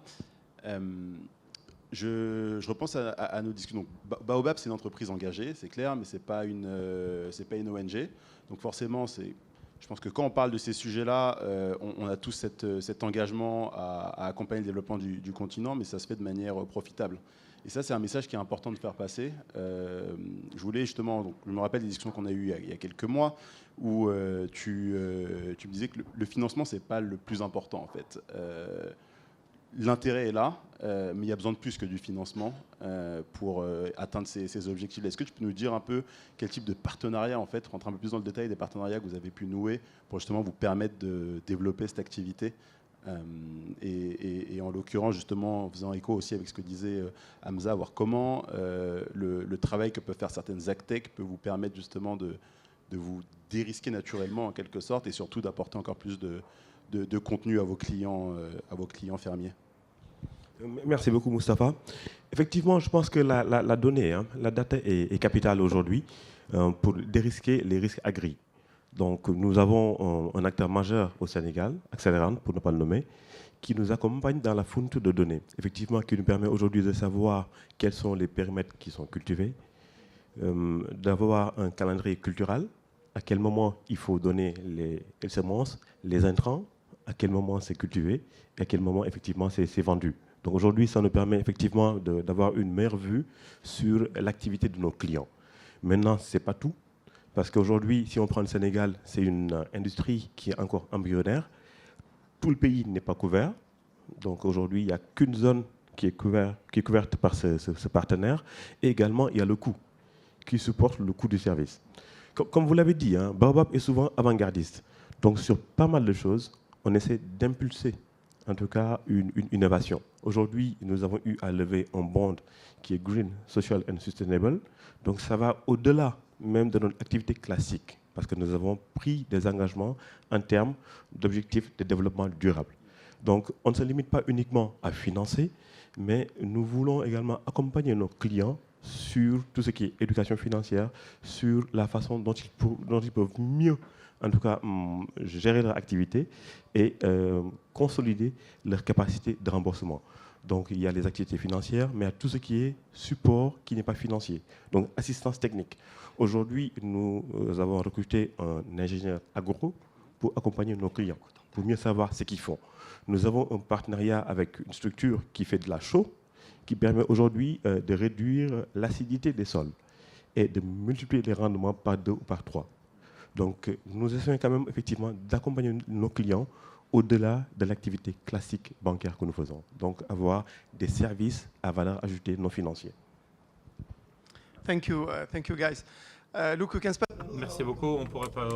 je repense à nos discussions. Donc, Baobab, c'est une entreprise engagée, c'est clair, mais ce n'est pas une ONG. Donc forcément, je pense que quand on parle de ces sujets-là, on a tous cet engagement à accompagner le développement du continent, mais ça se fait de manière profitable. Et ça, c'est un message qui est important de faire passer. Je voulais justement, donc, je me rappelle des discussions qu'on a eues il y a quelques mois, où tu me disais que le financement, ce n'est pas le plus important, en fait. L'intérêt est là, mais il y a besoin de plus que du financement pour atteindre ces objectifs. Est-ce que tu peux nous dire un peu quel type de partenariat, en fait, rentrer un peu plus dans le détail des partenariats que vous avez pu nouer pour justement vous permettre de développer cette activité et en l'occurrence, justement, en faisant écho aussi avec ce que disait Hamza, voir comment le travail que peuvent faire certaines AgTech peut vous permettre justement de vous dérisquer naturellement en quelque sorte et surtout d'apporter encore plus de contenu à vos clients fermiers. Merci beaucoup, Moustapha. Effectivement, je pense que la donnée, la data est capitale aujourd'hui pour dérisquer les risques agri. Donc, nous avons un acteur majeur au Sénégal, Accélérant, pour ne pas le nommer, qui nous accompagne dans la fonte de données. Effectivement, qui nous permet aujourd'hui de savoir quels sont les périmètres qui sont cultivés, d'avoir un calendrier cultural, à quel moment il faut donner les semences, les intrants, à quel moment c'est cultivé et à quel moment, effectivement, c'est vendu. Donc aujourd'hui, ça nous permet effectivement d'avoir une meilleure vue sur l'activité de nos clients. Maintenant, ce n'est pas tout, parce qu'aujourd'hui, si on prend le Sénégal, c'est une industrie qui est encore embryonnaire. Tout le pays n'est pas couvert. Donc aujourd'hui, il n'y a qu'une zone qui est couverte par ce partenaire. Et également, il y a le coût, qui supporte le coût du service. Comme vous l'avez dit, Baobab est souvent avant-gardiste. Donc sur pas mal de choses, on essaie d'impulser en tout cas une innovation. Aujourd'hui, nous avons eu à lever un bond qui est Green, Social and Sustainable. Donc ça va au-delà même de notre activité classique, parce que nous avons pris des engagements en termes d'objectifs de développement durable. Donc on ne se limite pas uniquement à financer, mais nous voulons également accompagner nos clients sur tout ce qui est éducation financière, sur la façon dont ils peuvent mieux, en tout cas, gérer leur activité et consolider leur capacité de remboursement. Donc, il y a les activités financières, mais il y a tout ce qui est support qui n'est pas financier. Donc, assistance technique. Aujourd'hui, nous avons recruté un ingénieur agro pour accompagner nos clients, pour mieux savoir ce qu'ils font. Nous avons un partenariat avec une structure qui fait de la chaux, qui permet aujourd'hui de réduire l'acidité des sols et de multiplier les rendements par 2 ou par 3. Donc, nous essayons quand même effectivement d'accompagner nos clients au-delà de l'activité classique bancaire que nous faisons. Donc, avoir des services à valeur ajoutée non financiers. Thank you guys. Look, we can spend... Merci beaucoup. On pourrait pas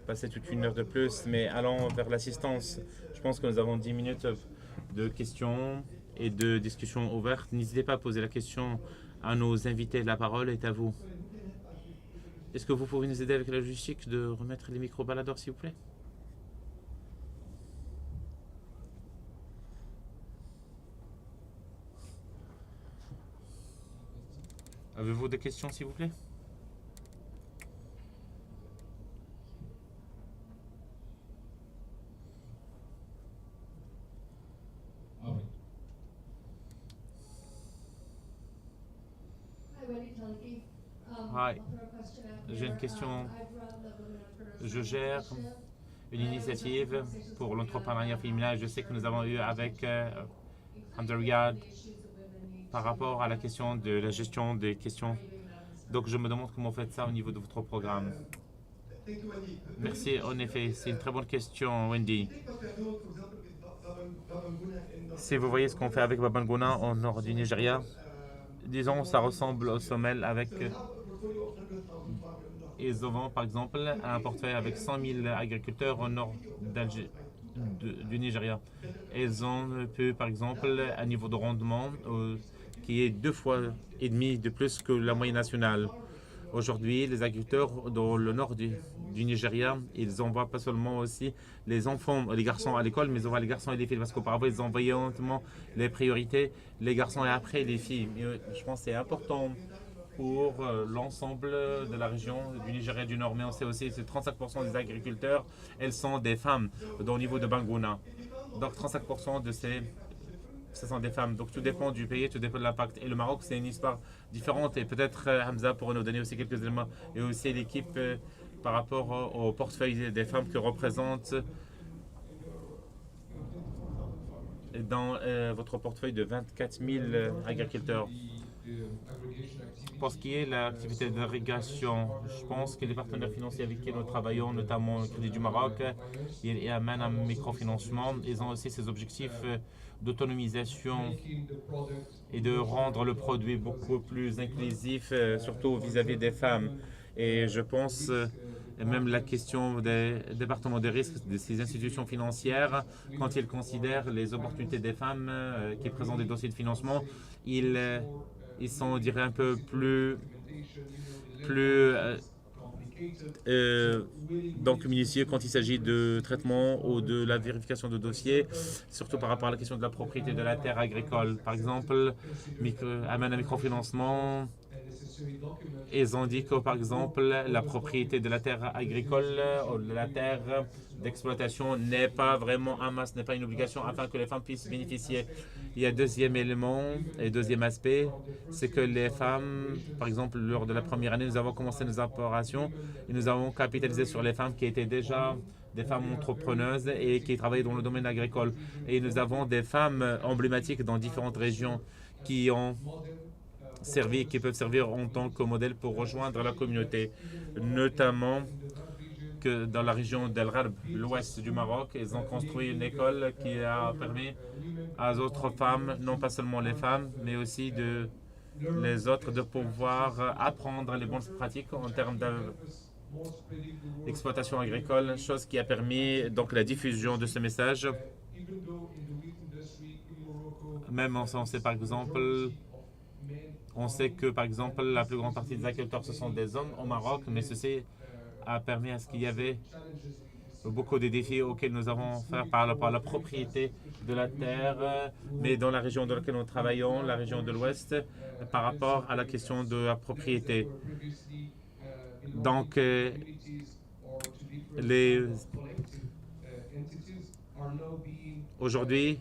passer toute une heure de plus, mais allons vers l'assistance. Je pense que nous avons 10 minutes de questions et de discussions ouvertes. N'hésitez pas à poser la question à nos invités. La parole est à vous. Est-ce que vous pouvez nous aider avec la logistique de remettre les micros baladeurs, s'il vous plaît? Avez-vous des questions, s'il vous plaît? Hi. J'ai une question. Je gère une initiative pour l'entrepreneuriat féminin. Je sais que nous avons eu avec Andrea par rapport à la question de la gestion des questions. Donc, je me demande comment vous faites ça au niveau de votre programme. Merci, en effet. C'est une très bonne question, Wendy. Si vous voyez ce qu'on fait avec Babanguna au nord du Nigeria, disons, ça ressemble au sommet avec... Ils ont, par exemple, un portefeuille avec 100 000 agriculteurs au nord du Nigeria. Ils ont pu, par exemple, un niveau de rendement qui est 2,5 fois de plus que la moyenne nationale. Aujourd'hui, les agriculteurs dans le nord du Nigeria, ils envoient pas seulement aussi les enfants, les garçons à l'école, mais ils envoient les garçons et les filles. Parce qu'auparavant, ils envoyaient uniquement les priorités, les garçons et après les filles. Mais je pense que c'est important pour l'ensemble de la région du Nigeria du Nord. Mais on sait aussi que 35% des agriculteurs, elles sont des femmes au niveau de Banguna. Donc 35% de ce sont des femmes. Donc tout dépend du pays, tout dépend de l'impact. Et le Maroc, c'est une histoire différente. Et peut-être Hamza pourrait nous donner aussi quelques éléments. Et aussi l'équipe par rapport au portefeuille des femmes que représente dans votre portefeuille de 24 000 agriculteurs. Pour ce qui est de l'activité d'irrigation, je pense que les partenaires financiers avec qui nous travaillons, notamment le Crédit du Maroc, et amènent un microfinancement. Ils ont aussi ces objectifs d'autonomisation et de rendre le produit beaucoup plus inclusif, surtout vis-à-vis des femmes. Et je pense, même la question des départements de risque de ces institutions financières, quand ils considèrent les opportunités des femmes qui présentent des dossiers de financement, ils sont, je dirais, un peu plus donc minutieux quand il s'agit de traitement ou de la vérification de dossiers, surtout par rapport à la question de la propriété de la terre agricole. Par exemple, amène un microfinancement. Ils ont dit que, par exemple, la propriété de la terre agricole ou de la terre d'exploitation n'est pas vraiment un masque, n'est pas une obligation afin que les femmes puissent bénéficier. Il y a deuxième élément et deuxième aspect, c'est que les femmes, par exemple, lors de la première année, nous avons commencé nos opérations et nous avons capitalisé sur les femmes qui étaient déjà des femmes entrepreneuses et qui travaillaient dans le domaine agricole. Et nous avons des femmes emblématiques dans différentes régions qui ont servi, qui peuvent servir en tant que modèle pour rejoindre la communauté, notamment que dans la région d'El Rarb, l'ouest du Maroc, ils ont construit une école qui a permis à d'autres femmes, non pas seulement les femmes, mais aussi les autres, de pouvoir apprendre les bonnes pratiques en termes l'exploitation agricole, chose qui a permis donc la diffusion de ce message. Même on sait par exemple, par exemple la plus grande partie des agriculteurs ce sont des hommes au Maroc, mais ceci a permis à ce qu'il y avait beaucoup de défis auxquels nous avons fait par rapport à la propriété de la terre, mais dans la région dans laquelle nous travaillons, la région de l'Ouest, par rapport à la question de la propriété. Donc, aujourd'hui,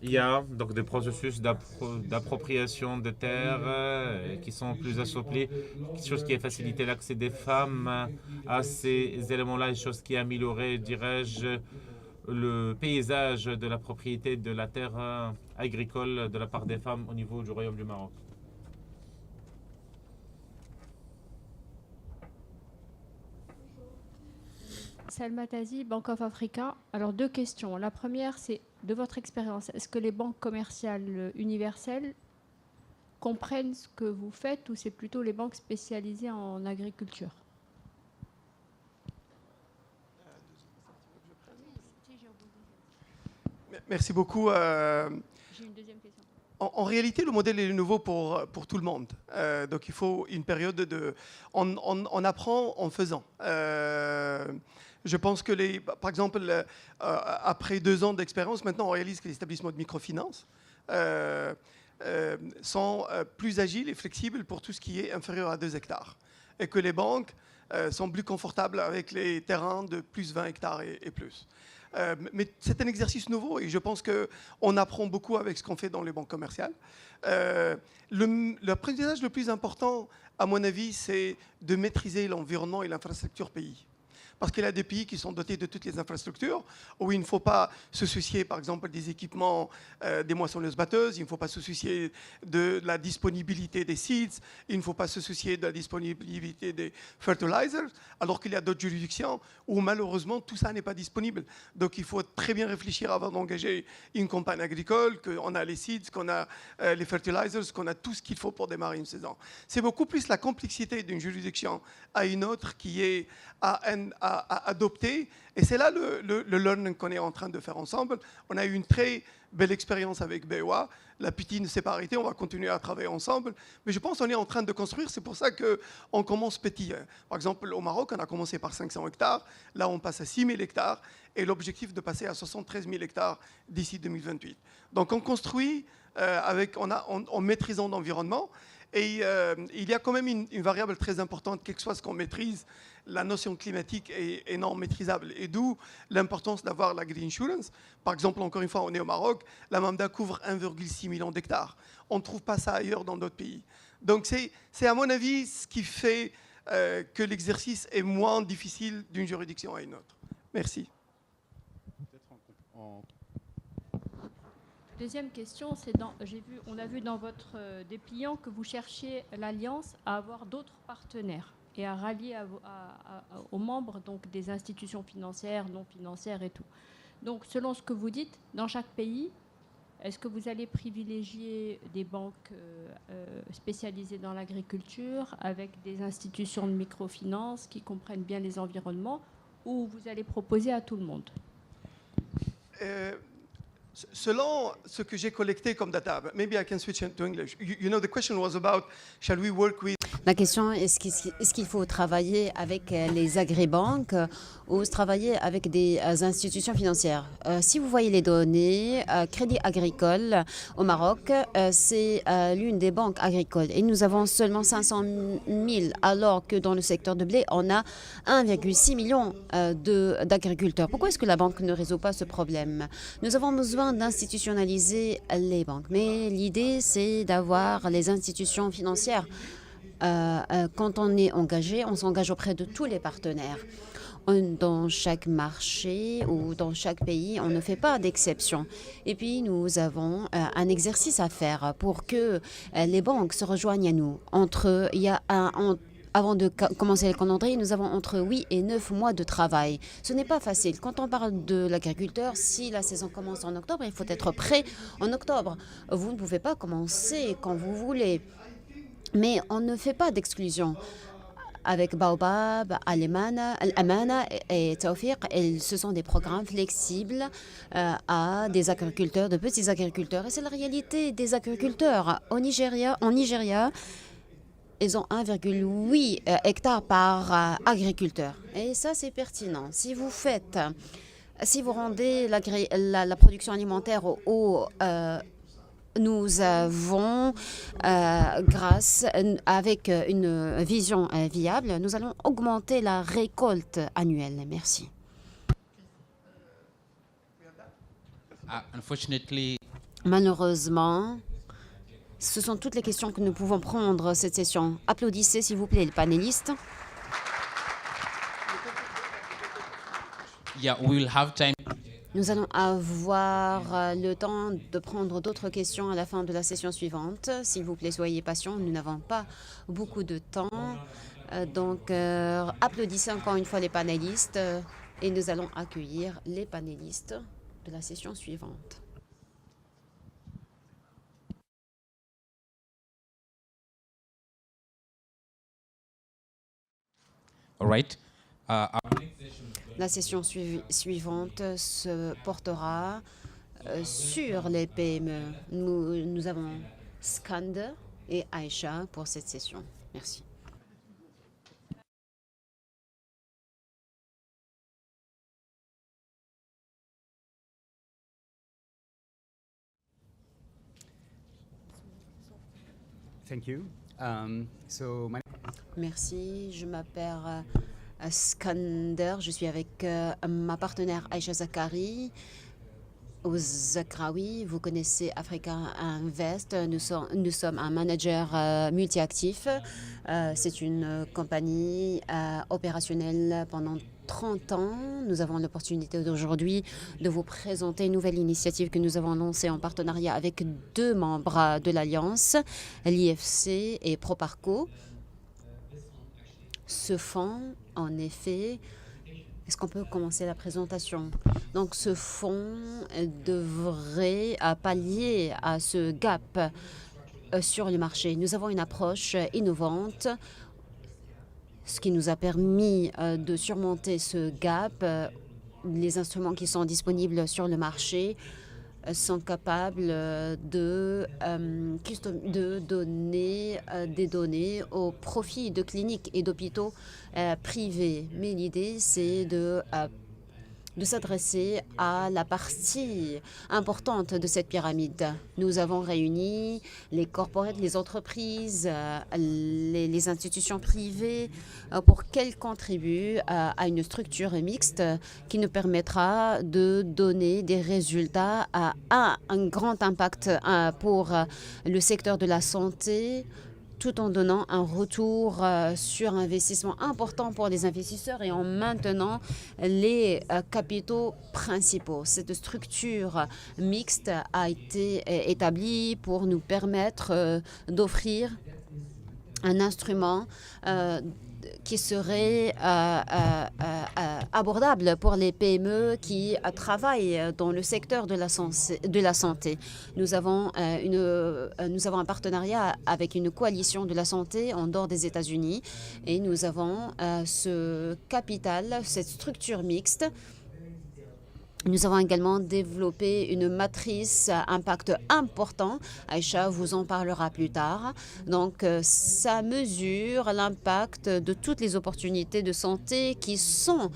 il y a donc des processus d'appropriation de terres qui sont plus assouplis, chose qui a facilité l'accès des femmes à ces éléments-là, chose qui a amélioré, dirais-je, le paysage de la propriété de la terre agricole de la part des femmes au niveau du Royaume du Maroc. Salma Tazi, Bank of Africa. Alors, deux questions. La première, c'est de votre expérience, est-ce que les banques commerciales universelles comprennent ce que vous faites ou c'est plutôt les banques spécialisées en agriculture? Merci beaucoup. J'ai une deuxième question. En réalité, le modèle est nouveau pour tout le monde. Donc, il faut une période de... On apprend en faisant. Je pense que, par exemple, après 2 ans d'expérience, maintenant, on réalise que les établissements de microfinance sont plus agiles et flexibles pour tout ce qui est inférieur à 2 hectares. Et que les banques sont plus confortables avec les terrains de plus 20 hectares et plus. Mais c'est un exercice nouveau et je pense qu'on apprend beaucoup avec ce qu'on fait dans les banques commerciales. L'apprentissage le plus important, à mon avis, c'est de maîtriser l'environnement et l'infrastructure pays. Parce qu'il y a des pays qui sont dotés de toutes les infrastructures, où il ne faut pas se soucier, par exemple, des équipements des moissonneuses-batteuses, il ne faut pas se soucier de la disponibilité des seeds, il ne faut pas se soucier de la disponibilité des fertilizers, alors qu'il y a d'autres juridictions où, malheureusement, tout ça n'est pas disponible. Donc, il faut très bien réfléchir avant d'engager une campagne agricole, qu'on a les seeds, qu'on a les fertilizers, qu'on a tout ce qu'il faut pour démarrer une saison. C'est beaucoup plus la complexité d'une juridiction à une autre qui est à adopter. Et c'est là le learning qu'on est en train de faire ensemble. On a eu une très belle expérience avec BOA. La petite ne s'est pas arrêtée, on va continuer à travailler ensemble. Mais je pense qu'on est en train de construire, c'est pour ça qu'on commence petit. Par exemple, au Maroc, on a commencé par 500 hectares. Là, on passe à 6 000 hectares. Et l'objectif de passer à 73 000 hectares d'ici 2028. Donc, on construit en maîtrisant l'environnement. Et il y a quand même une variable très importante, quel que soit ce qu'on maîtrise, la notion climatique est non maîtrisable. Et d'où l'importance d'avoir la green insurance. Par exemple, encore une fois, on est au Maroc, la MAMDA couvre 1,6 million d'hectares. On ne trouve pas ça ailleurs dans d'autres pays. Donc c'est à mon avis ce qui fait que l'exercice est moins difficile d'une juridiction à une autre. Merci. Deuxième question, c'est on a vu dans votre dépliant que vous cherchiez l'alliance à avoir d'autres partenaires et à rallier aux membres donc, des institutions financières, non financières et tout. Donc, selon ce que vous dites, dans chaque pays, est-ce que vous allez privilégier des banques spécialisées dans l'agriculture avec des institutions de microfinance qui comprennent bien les environnements ou vous allez proposer à tout le monde? Selon ce que j'ai collecté comme data, maybe I can switch to English. You know, the question was about, shall we work with... La question est est-ce qu'il faut travailler avec les agribanques ou travailler avec des institutions financières? Si vous voyez les données, Crédit Agricole au Maroc, c'est l'une des banques agricoles et nous avons seulement 500 000 alors que dans le secteur de blé, on a 1,6 million d'agriculteurs. Pourquoi est-ce que la banque ne résout pas ce problème? Nous avons besoin d'institutionnaliser les banques, mais l'idée c'est d'avoir les institutions financières. Quand on est engagé, on s'engage auprès de tous les partenaires. Dans chaque marché ou dans chaque pays, on ne fait pas d'exception. Et puis, nous avons un exercice à faire pour que les banques se rejoignent à nous. Avant de commencer le calendrier, nous avons entre 8 et 9 mois de travail. Ce n'est pas facile. Quand on parle de l'agriculteur, si la saison commence en octobre, il faut être prêt en octobre. Vous ne pouvez pas commencer quand vous voulez. Mais on ne fait pas d'exclusion. avec Baobab, Al-Amana et Tawfiq. Et ce sont des programmes flexibles à des agriculteurs, de petits agriculteurs. Et c'est la réalité des agriculteurs. En Nigeria, ils ont 1,8 hectares par agriculteur. Et ça, c'est pertinent. Si vous rendez la production alimentaire nous avons, avec une vision viable, nous allons augmenter la récolte annuelle. Merci. Unfortunately, Malheureusement, ce sont toutes les questions que nous pouvons prendre cette session. Applaudissez, s'il vous plaît, les panélistes. yeah, we'll have time. Nous allons avoir le temps de prendre d'autres questions à la fin de la session suivante. S'il vous plaît, soyez patients. Nous n'avons pas beaucoup de temps. Donc, applaudissez encore une fois les panélistes et nous allons accueillir les panélistes de la session suivante. All right. La session suivante se portera sur les PME. Nous avons Skander et Aïcha pour cette session. Merci. Thank you. Merci, je m'appelle Skander, je suis avec ma partenaire Aïcha Zakari au Zakraoui. Vous connaissez Africa Invest, nous sommes un manager multi-actif. C'est une compagnie opérationnelle pendant 30 ans. Nous avons l'opportunité d'aujourd'hui de vous présenter une nouvelle initiative que nous avons lancée en partenariat avec 2 membres de l'Alliance, l'IFC et Proparco. Ce fonds, en effet, est-ce qu'on peut commencer la présentation? Donc, ce fonds devrait pallier à ce gap sur le marché. Nous avons une approche innovante, ce qui nous a permis de surmonter ce gap. Les instruments qui sont disponibles sur le marché sont capables de donner des données au profit de cliniques et d'hôpitaux privés. Mais l'idée, c'est de s'adresser à la partie importante de cette pyramide. Nous avons réuni les corporates, les entreprises, les institutions privées pour qu'elles contribuent à une structure mixte qui nous permettra de donner des résultats à un grand impact pour le secteur de la santé, tout en donnant un retour sur investissement important pour les investisseurs et en maintenant les capitaux principaux. Cette structure mixte a été établie pour nous permettre d'offrir un instrument qui serait abordable pour les PME qui travaillent dans le secteur de la santé. Nous avons un partenariat avec une coalition de la santé en dehors des États-Unis et nous avons ce capital, cette structure mixte. Nous avons également développé une matrice impact important. Aïcha vous en parlera plus tard. Donc, ça mesure l'impact de toutes les opportunités de santé qui sont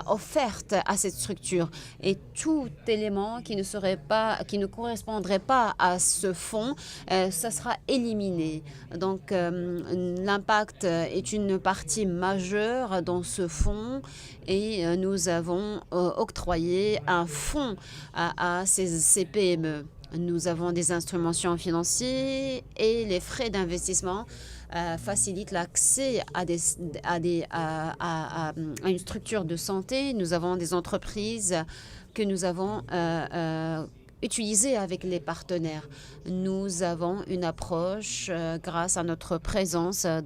offertes à cette structure. Et tout élément qui ne correspondrait pas à ce fonds, ça sera éliminé. Donc, l'impact est une partie majeure dans ce fonds et nous avons octroyé un fonds à ces PME. Nous avons des instruments financiers et les frais d'investissement facilitent l'accès à une structure de santé. Nous avons des entreprises que nous avons utilisées avec les partenaires. Nous avons une approche grâce à notre présence sur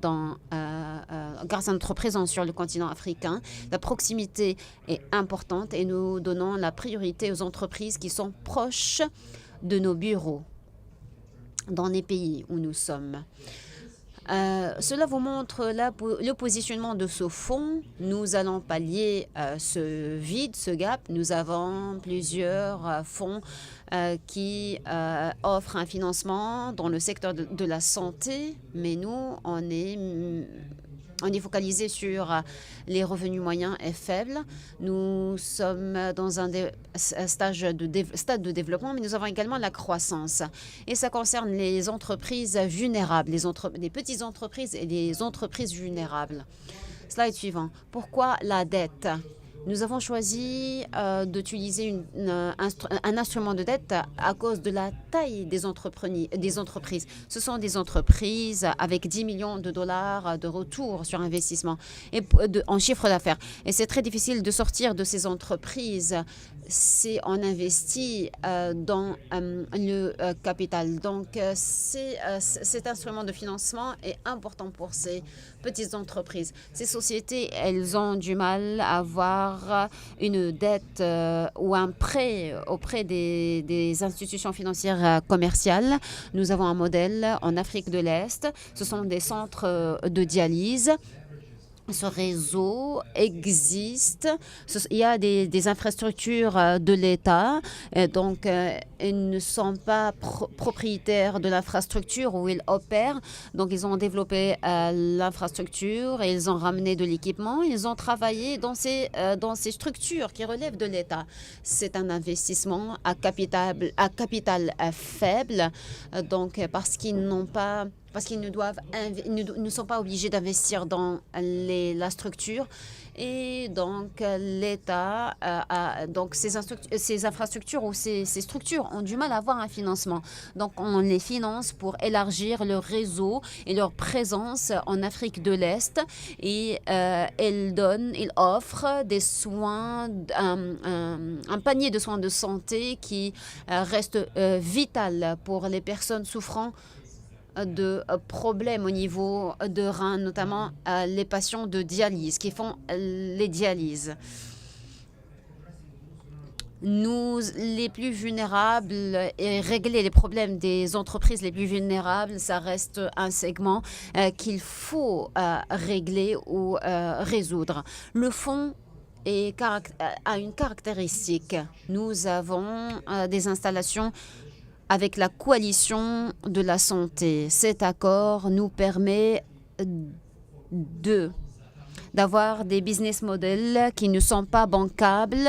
le continent africain. La proximité est importante et nous donnons la priorité aux entreprises qui sont proches de nos bureaux dans les pays où nous sommes. Cela vous montre le positionnement de ce fonds. Nous allons pallier ce vide, ce gap. Nous avons plusieurs fonds qui offrent un financement dans le secteur de la santé, mais nous, on est focalisé sur les revenus moyens et faibles. Nous sommes dans un stade de développement, mais nous avons également la croissance. Et ça concerne les entreprises vulnérables, les petites entreprises et les entreprises vulnérables. Slide suivant. Pourquoi la dette ? Nous avons choisi d'utiliser un instrument de dette à cause de la taille des entreprises. Ce sont des entreprises avec 10 millions de dollars de retour sur investissement en chiffre d'affaires. Et c'est très difficile de sortir de ces entreprises si on investit dans le capital. Donc, cet instrument de financement est important pour ces petites entreprises. Ces sociétés, elles ont du mal à avoir une dette ou un prêt auprès des institutions financières commerciales. Nous avons un modèle en Afrique de l'Est. Ce sont des centres de dialyse. Ce réseau existe. Il y a des infrastructures de l'État. Donc, ils ne sont pas propriétaires de l'infrastructure où ils opèrent. Donc, ils ont développé l'infrastructure et ils ont ramené de l'équipement. Ils ont travaillé dans ces structures qui relèvent de l'État. C'est un investissement à capital faible. Donc, parce qu'ils ne sont pas obligés d'investir dans la structure. Et donc, l'État, donc ces infrastructures ou ces structures ont du mal à avoir un financement. Donc, on les finance pour élargir leur réseau et leur présence en Afrique de l'Est. Et ils offrent des soins, un panier de soins de santé qui reste vital pour les personnes souffrant de problèmes au niveau de reins, notamment les patients de dialyse qui font les dialyses. Nous, les plus vulnérables, et régler les problèmes des entreprises les plus vulnérables, ça reste un segment qu'il faut régler ou résoudre. Le fonds a une caractéristique. Nous avons des installations avec la coalition de la santé. Cet accord nous permet d'avoir des business models qui ne sont pas bancables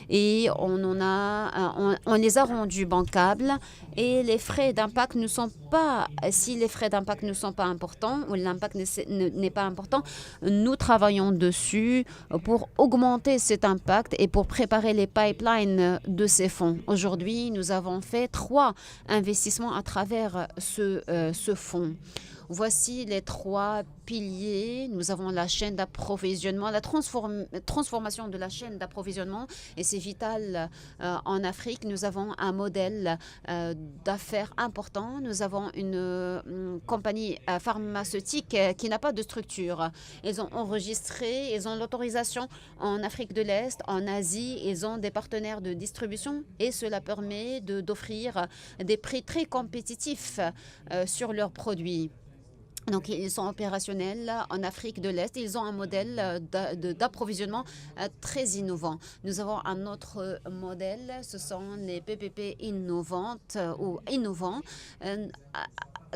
et on les a rendus bancables et les frais d'impact ne sont pas, si les frais d'impact ne sont pas importants ou l'impact n'est pas important, nous travaillons dessus pour augmenter cet impact et pour préparer les pipelines de ces fonds. Aujourd'hui, nous avons fait 3 investissements à travers ce fonds. Voici les 3 piliers. Nous avons la chaîne d'approvisionnement, la transformation de la chaîne d'approvisionnement, et c'est vital en Afrique. Nous avons un modèle d'affaires important. Nous avons une compagnie pharmaceutique qui n'a pas de structure. Ils ont enregistré, ils ont l'autorisation en Afrique de l'Est, en Asie. Ils ont des partenaires de distribution et cela permet d'offrir des prix très compétitifs sur leurs produits. Donc, ils sont opérationnels en Afrique de l'Est. Ils ont un modèle d'approvisionnement très innovant. Nous avons un autre modèle, ce sont les PPP innovantes ou innovants.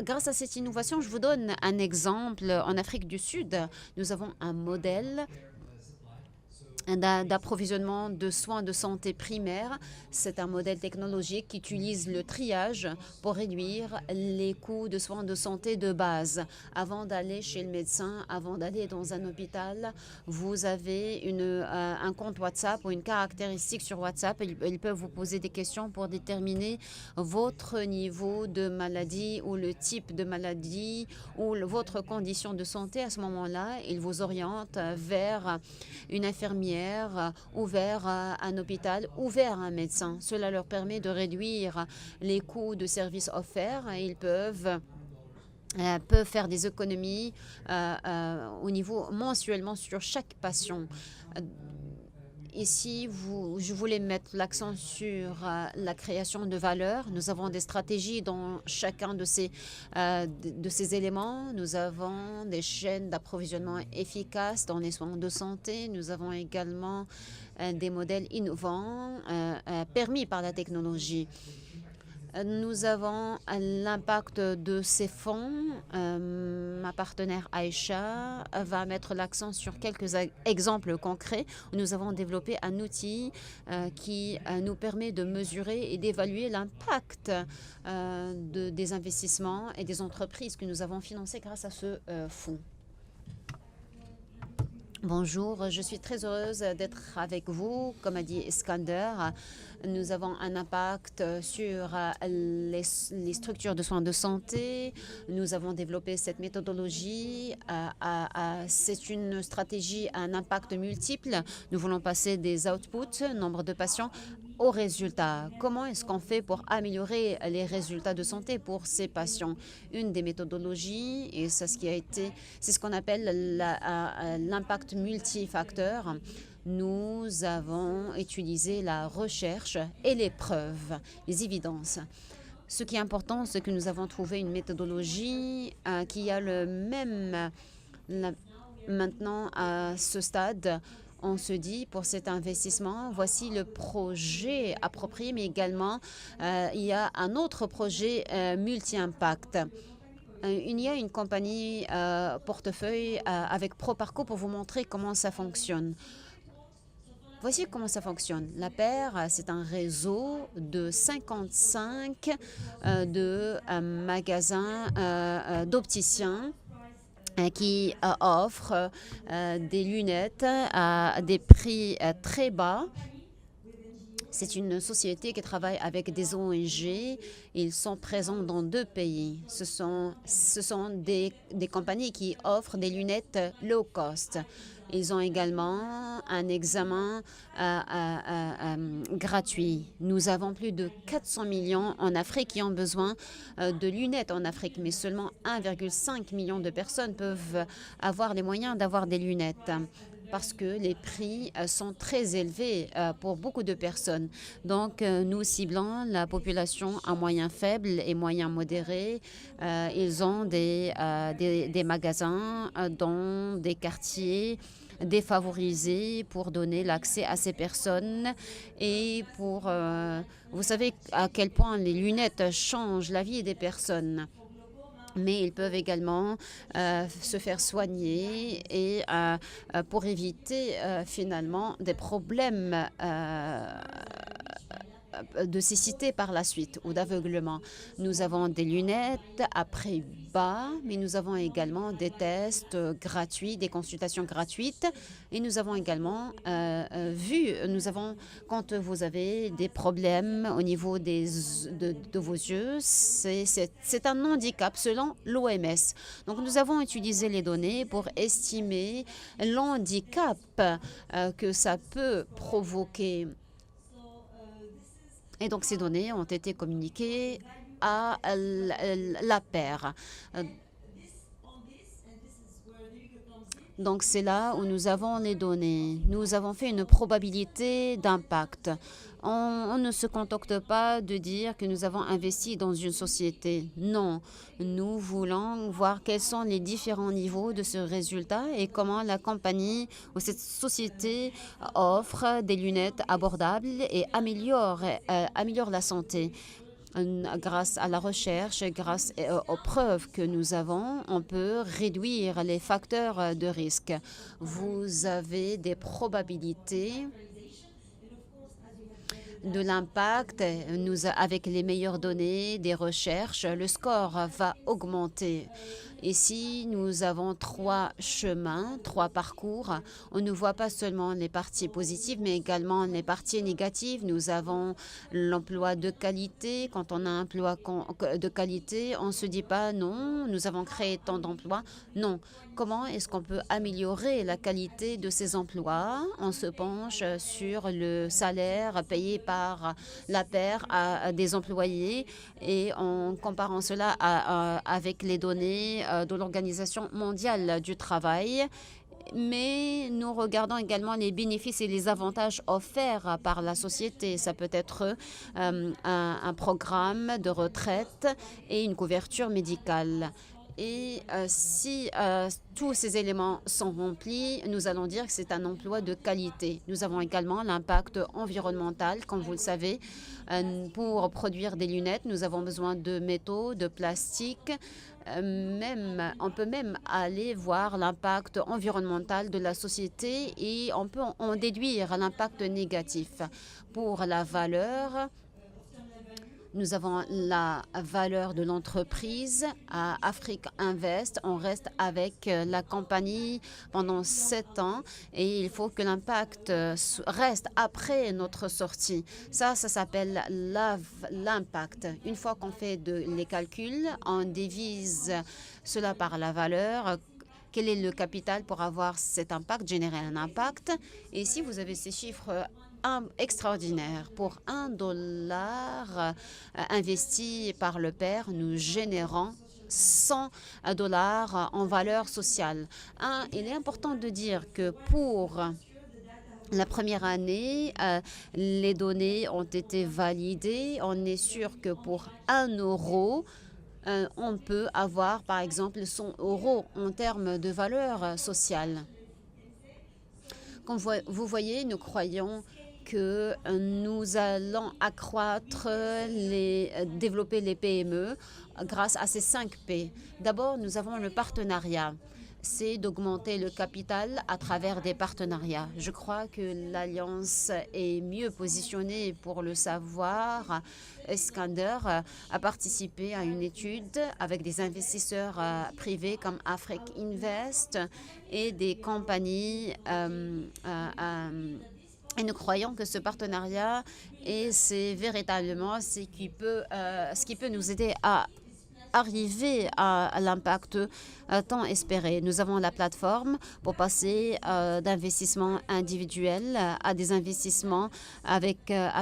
Grâce à cette innovation, je vous donne un exemple. En Afrique du Sud, nous avons un modèle d'approvisionnement de soins de santé primaire. C'est un modèle technologique qui utilise le triage pour réduire les coûts de soins de santé de base. Avant d'aller chez le médecin, avant d'aller dans un hôpital, vous avez un compte WhatsApp ou une caractéristique sur WhatsApp. Ils peuvent vous poser des questions pour déterminer votre niveau de maladie ou le type de maladie ou votre condition de santé. À ce moment-là, ils vous orientent vers une infirmière ou vers un hôpital ou vers un médecin. Cela leur permet de réduire les coûts de services offerts et ils peuvent faire des économies au niveau mensuellement sur chaque patient. ici, je voulais mettre l'accent sur la création de valeur. Nous avons des stratégies dans chacun de ces éléments. Nous avons des chaînes d'approvisionnement efficaces dans les soins de santé. Nous avons également des modèles innovants permis par la technologie. Nous avons l'impact de ces fonds. Ma partenaire Aïcha va mettre l'accent sur quelques exemples concrets. Nous avons développé un outil qui nous permet de mesurer et d'évaluer l'impact des investissements et des entreprises que nous avons financées grâce à ce fonds. Bonjour, je suis très heureuse d'être avec vous. Comme a dit Iskander, nous avons un impact sur les structures de soins de santé. Nous avons développé cette méthodologie. C'est une stratégie à un impact multiple. Nous voulons passer des outputs, nombre de patients, aux résultats. Comment est-ce qu'on fait pour améliorer les résultats de santé pour ces patients? Une des méthodologies, et c'est ce qu'on appelle l'impact multifacteur. Nous avons utilisé la recherche et les preuves, les évidences. Ce qui est important, c'est que nous avons trouvé une méthodologie qui a le même maintenant à ce stade. On se dit, pour cet investissement, voici le projet approprié, mais également, il y a un autre projet multi-impact. Il y a une compagnie portefeuille avec ProParco pour vous montrer comment ça fonctionne. Voici comment ça fonctionne. La paire, c'est un réseau de 55 magasins d'opticiens qui offre des lunettes à des prix très bas. C'est une société qui travaille avec des ONG. Ils sont présents dans 2 pays. Ce sont des compagnies qui offrent des lunettes low cost. Ils ont également un examen gratuit. Nous avons plus de 400 millions en Afrique qui ont besoin de lunettes en Afrique, mais seulement 1,5 million de personnes peuvent avoir les moyens d'avoir des lunettes parce que les prix sont très élevés pour beaucoup de personnes. Donc, nous ciblons la population à moyen faible et moyen modéré. Ils ont des magasins dans des quartiers défavorisés pour donner l'accès à ces personnes et pour... vous savez à quel point les lunettes changent la vie des personnes. Mais ils peuvent également se faire soigner et pour éviter finalement des problèmes de cécité par la suite ou d'aveuglement. Nous avons des lunettes à prix bas, mais nous avons également des tests gratuits, des consultations gratuites. Et nous avons également quand vous avez des problèmes au niveau de vos yeux, c'est un handicap selon l'OMS. Donc nous avons utilisé les données pour estimer l'handicap que ça peut provoquer. Et donc, ces données ont été communiquées à la paire. Donc, c'est là où nous avons les données. Nous avons fait une probabilité d'impact. On ne se contente pas de dire que nous avons investi dans une société. Non, nous voulons voir quels sont les différents niveaux de ce résultat et comment la compagnie ou cette société offre des lunettes abordables et améliore la santé. Grâce à la recherche, grâce aux preuves que nous avons, on peut réduire les facteurs de risque. Vous avez des probabilités de l'impact. Avec les meilleures données des recherches, le score va augmenter. Ici, nous avons 3 chemins, 3 parcours. On ne voit pas seulement les parties positives, mais également les parties négatives. Nous avons l'emploi de qualité. Quand on a un emploi de qualité, on ne se dit pas non, nous avons créé tant d'emplois. Non. Comment est-ce qu'on peut améliorer la qualité de ces emplois? On se penche sur le salaire payé par la paire à des employés et en comparant cela avec les données de l'Organisation mondiale du travail. mais nous regardons également les bénéfices et les avantages offerts par la société. Ça peut être un programme de retraite et une couverture médicale. Et si tous ces éléments sont remplis, nous allons dire que c'est un emploi de qualité. Nous avons également l'impact environnemental, comme vous le savez. Pour produire des lunettes, nous avons besoin de métaux, de plastique. On peut même aller voir l'impact environnemental de la société et on peut en déduire l'impact négatif. Pour la valeur, nous avons la valeur de l'entreprise. À Afrique Invest, on reste avec la compagnie pendant 7 ans et il faut que l'impact reste après notre sortie. Ça s'appelle l'impact. Une fois qu'on fait les calculs, on divise cela par la valeur. Quel est le capital pour avoir cet impact, générer un impact? Et si vous avez ces chiffres extraordinaire. Pour $1 investi par le père, nous générons $100 en valeur sociale. Il est important de dire que pour la première année, les données ont été validées. On est sûr que pour €1, on peut avoir, par exemple, €100 en termes de valeur sociale. Comme vous voyez, nous croyons que nous allons développer les PME grâce à ces 5 P. D'abord, nous avons le partenariat. C'est d'augmenter le capital à travers des partenariats. Je crois que l'Alliance est mieux positionnée pour le savoir. Iskander a participé à une étude avec des investisseurs privés comme Afrique Invest et des compagnies et nous croyons que ce partenariat, c'est véritablement ce qui peut nous aider à arriver à l'impact tant espéré. Nous avons la plateforme pour passer d'investissements individuels à des investissements à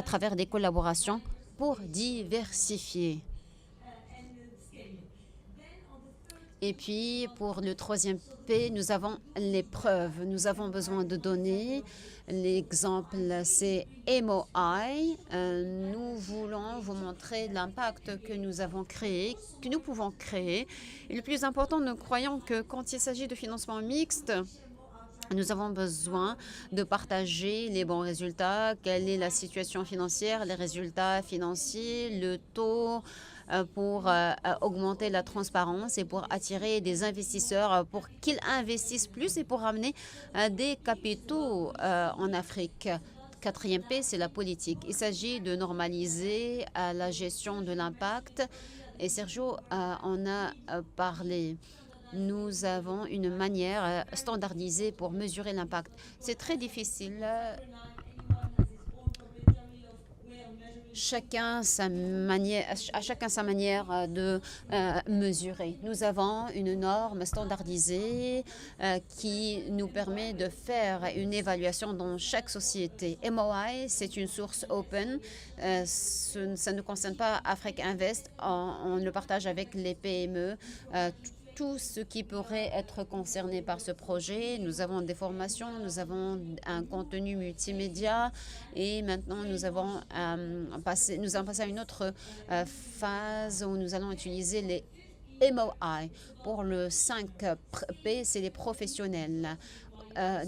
travers des collaborations pour diversifier. Et puis, pour le 3e P, nous avons les preuves. Nous avons besoin de données. L'exemple, c'est MOI. Nous voulons vous montrer l'impact que nous avons créé, que nous pouvons créer. Et le plus important, nous croyons que quand il s'agit de financement mixte, nous avons besoin de partager les bons résultats. Quelle est la situation financière, les résultats financiers, le taux, pour augmenter la transparence et pour attirer des investisseurs pour qu'ils investissent plus et pour ramener des capitaux en Afrique. 4e P, c'est la politique. Il s'agit de normaliser la gestion de l'impact. Et Sergio en a parlé. Nous avons une manière standardisée pour mesurer l'impact. C'est très difficile. Chacun sa manière de mesurer. Nous avons une norme standardisée qui nous permet de faire une évaluation dans chaque société. MOI, c'est une source open. Ça ne concerne pas Afrique Invest. On le partage avec les PME. Tout ce qui pourrait être concerné par ce projet. Nous avons des formations, nous avons un contenu multimédia et maintenant nous avons passé à une autre phase où nous allons utiliser les MOI. Pour le 5P, c'est les professionnels.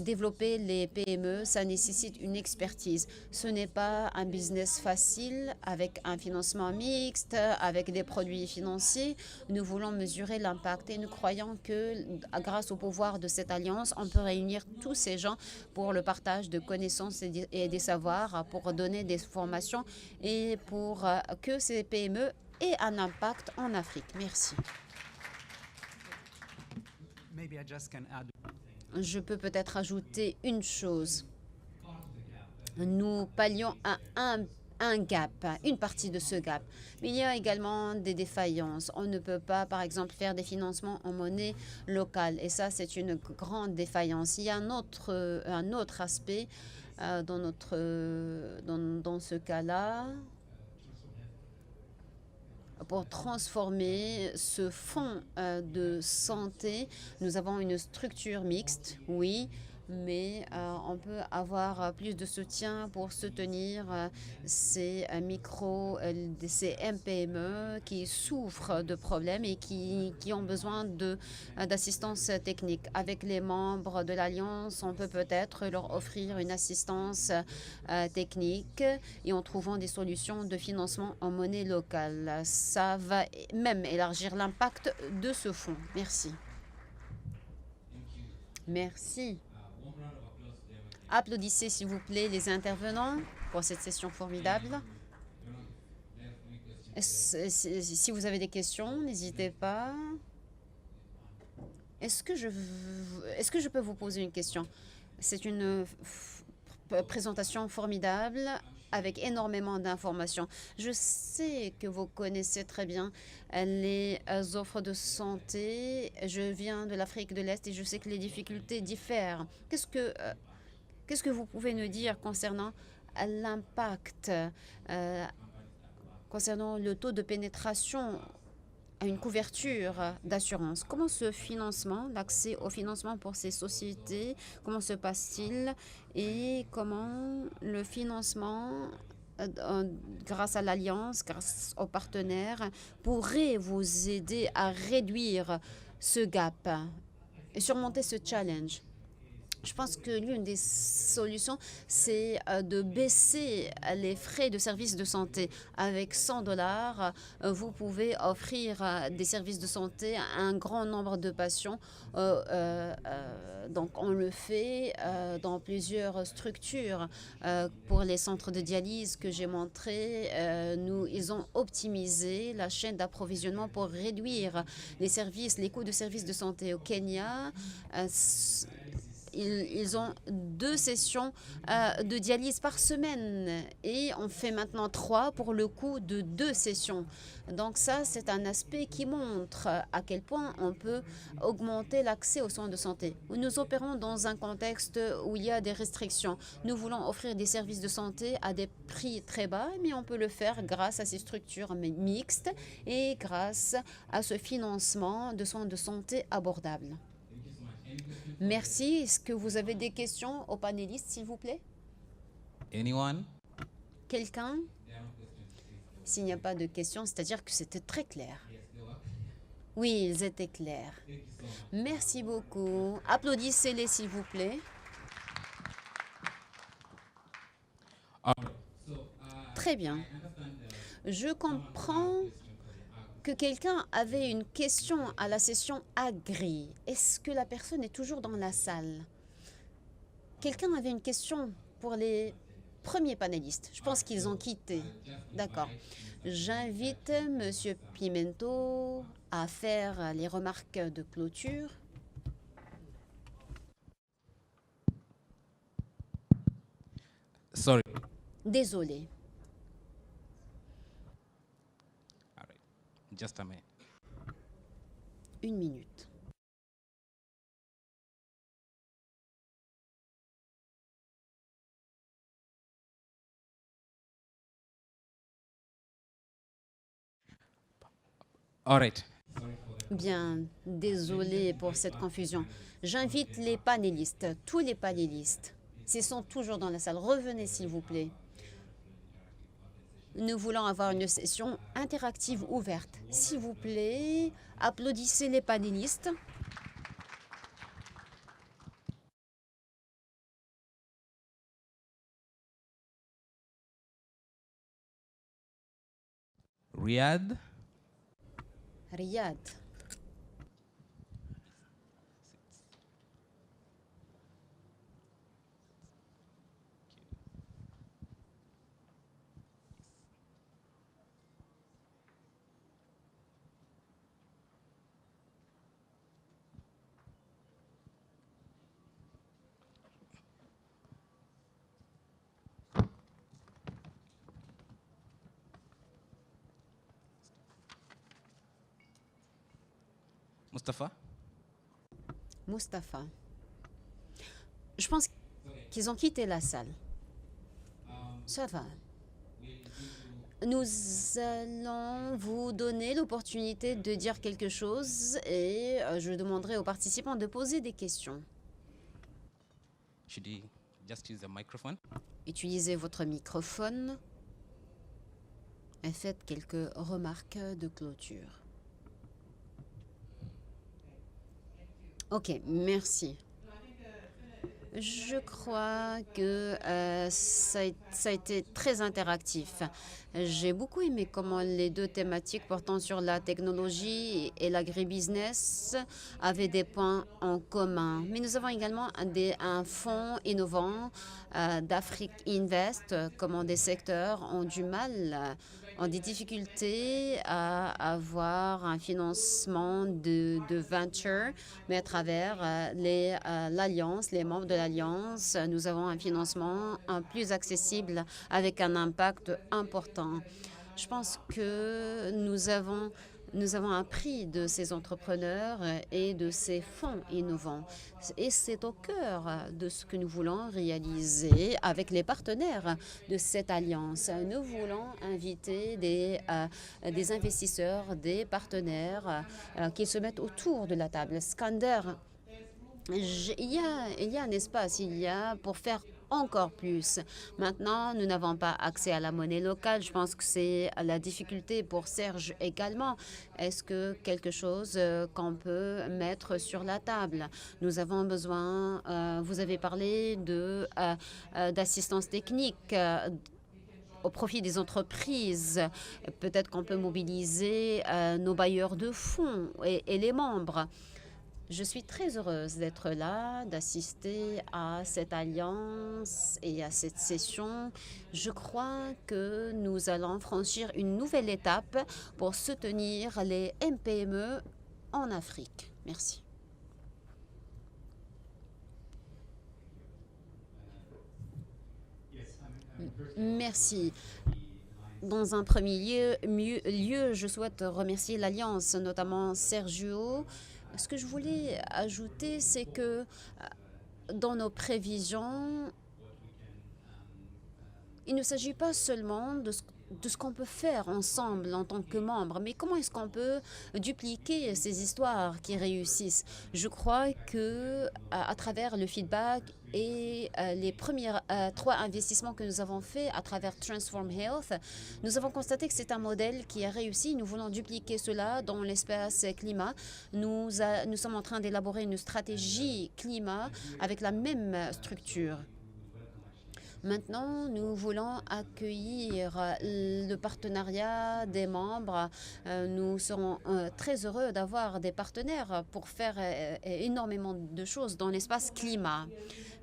Développer les PME, ça nécessite une expertise. Ce n'est pas un business facile avec un financement mixte, avec des produits financiers. Nous voulons mesurer l'impact et nous croyons que grâce au pouvoir de cette alliance, on peut réunir tous ces gens pour le partage de connaissances et des savoirs, pour donner des formations et pour que ces PME aient un impact en Afrique. Merci. Je peux peut-être ajouter une chose. Nous pallions à un gap, une partie de ce gap. Mais il y a également des défaillances. On ne peut pas, par exemple, faire des financements en monnaie locale. Et ça, c'est une grande défaillance. Il y a un autre aspect dans ce cas-là. pour transformer ce fonds de santé. Nous avons une structure mixte, oui, mais on peut avoir plus de soutien pour soutenir ces ces MPME qui souffrent de problèmes et qui ont besoin d'assistance technique. Avec les membres de l'Alliance, on peut peut-être leur offrir une assistance technique et en trouvant des solutions de financement en monnaie locale. Ça va même élargir l'impact de ce fonds. Merci. Merci. Applaudissez, s'il vous plaît, les intervenants pour cette session formidable. Si vous avez des questions, n'hésitez pas. Est-ce que je peux vous poser une question? C'est une présentation formidable avec énormément d'informations. Je sais que vous connaissez très bien les offres de santé. Je viens de l'Afrique de l'Est et je sais que les difficultés diffèrent. Qu'est-ce que vous pouvez nous dire concernant l'impact, concernant le taux de pénétration à une couverture d'assurance? Comment ce financement, l'accès au financement pour ces sociétés, comment se passe-t-il et comment le financement grâce à l'Alliance, grâce aux partenaires, pourrait vous aider à réduire ce gap et surmonter ce challenge? Je pense que l'une des solutions, c'est de baisser les frais de services de santé. Avec 100 $, vous pouvez offrir des services de santé à un grand nombre de patients. Donc, on le fait dans plusieurs structures. Pour les centres de dialyse que j'ai montrés, ils ont optimisé la chaîne d'approvisionnement pour réduire les coûts de services de santé au Kenya. Ils ont 2 sessions de dialyse par semaine et on fait maintenant 3 pour le coût de 2 sessions. Donc ça, c'est un aspect qui montre à quel point on peut augmenter l'accès aux soins de santé. Nous opérons dans un contexte où il y a des restrictions. Nous voulons offrir des services de santé à des prix très bas, mais on peut le faire grâce à ces structures mixtes et grâce à ce financement de soins de santé abordables. Merci. Est-ce que vous avez des questions aux panélistes, s'il vous plaît? Anyone? Quelqu'un? S'il n'y a pas de questions, c'est-à-dire que c'était très clair. Oui, ils étaient clairs. Merci beaucoup. Applaudissez-les, s'il vous plaît. Très bien. Je comprends que quelqu'un avait une question à la session Agri. Est-ce que la personne est toujours dans la salle? Quelqu'un avait une question pour les premiers panélistes. Je pense qu'ils ont quitté. D'accord. J'invite Monsieur Pimento à faire les remarques de clôture. Sorry. Désolé. All right. Just a minute. 1 minute. All right. Bien, désolé pour cette confusion. J'invite les panélistes, tous les panélistes. S'ils sont toujours dans la salle, revenez s'il vous plaît. Nous voulons avoir une session interactive ouverte. S'il vous plaît, applaudissez les panélistes. Riyadh. Riyad. Mustafa. Mustapha. Je pense qu'ils ont quitté la salle. Ça va. Nous allons vous donner l'opportunité de dire quelque chose et je demanderai aux participants de poser des questions. Should he just use the microphone? Utilisez votre microphone et faites quelques remarques de clôture. Ok, merci. Je crois que ça a été très interactif. J'ai beaucoup aimé comment les deux thématiques portant sur la technologie et l'agribusiness avaient des points en commun. Mais nous avons également un fonds innovant d'Afrique Invest, comment des secteurs ont du mal, ont des difficultés à avoir un financement de venture, mais à travers l'Alliance, les membres de l'Alliance, nous avons un financement plus accessible avec un impact important. Je pense que nous avons appris de ces entrepreneurs et de ces fonds innovants. Et c'est au cœur de ce que nous voulons réaliser avec les partenaires de cette alliance. Nous voulons inviter des investisseurs, des partenaires qui se mettent autour de la table. Skander, il y a un espace pour faire encore plus. Maintenant, nous n'avons pas accès à la monnaie locale. Je pense que c'est la difficulté pour Serge également. Est-ce que quelque chose qu'on peut mettre sur la table? Nous avons besoin, vous avez parlé d'assistance technique au profit des entreprises. Peut-être qu'on peut mobiliser nos bailleurs de fonds et les membres. Je suis très heureuse d'être là, d'assister à cette alliance et à cette session. Je crois que nous allons franchir une nouvelle étape pour soutenir les MPME en Afrique. Merci. Merci. Dans un premier lieu, je souhaite remercier l'Alliance, notamment Sergio. Ce que je voulais ajouter, c'est que dans nos prévisions, il ne s'agit pas seulement de ce qu'on peut faire ensemble en tant que membres, mais comment est-ce qu'on peut dupliquer ces histoires qui réussissent. Je crois que à travers le feedback et les premiers 3 investissements que nous avons faits à travers Transform Health, nous avons constaté que c'est un modèle qui a réussi. Nous voulons dupliquer cela dans l'espace climat. Nous sommes en train d'élaborer une stratégie climat avec la même structure. Maintenant, nous voulons accueillir le partenariat des membres. Nous serons très heureux d'avoir des partenaires pour faire énormément de choses dans l'espace climat.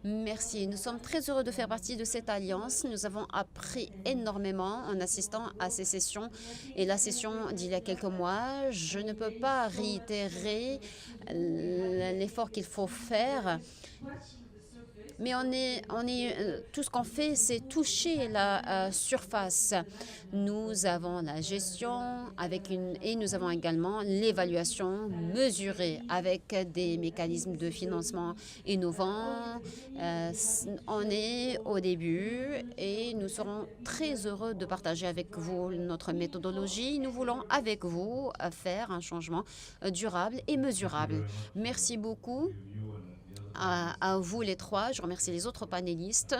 Merci. Nous sommes très heureux de faire partie de cette alliance. Nous avons appris énormément en assistant à ces sessions. Et la session d'il y a quelques mois, je ne peux pas réitérer l'effort qu'il faut faire. Mais tout ce qu'on fait, c'est toucher la surface. Nous avons la gestion et nous avons également l'évaluation mesurée avec des mécanismes de financement innovants. On est au début et nous serons très heureux de partager avec vous notre méthodologie. Nous voulons avec vous faire un changement durable et mesurable. Merci beaucoup. À vous les 3. Je remercie les autres panélistes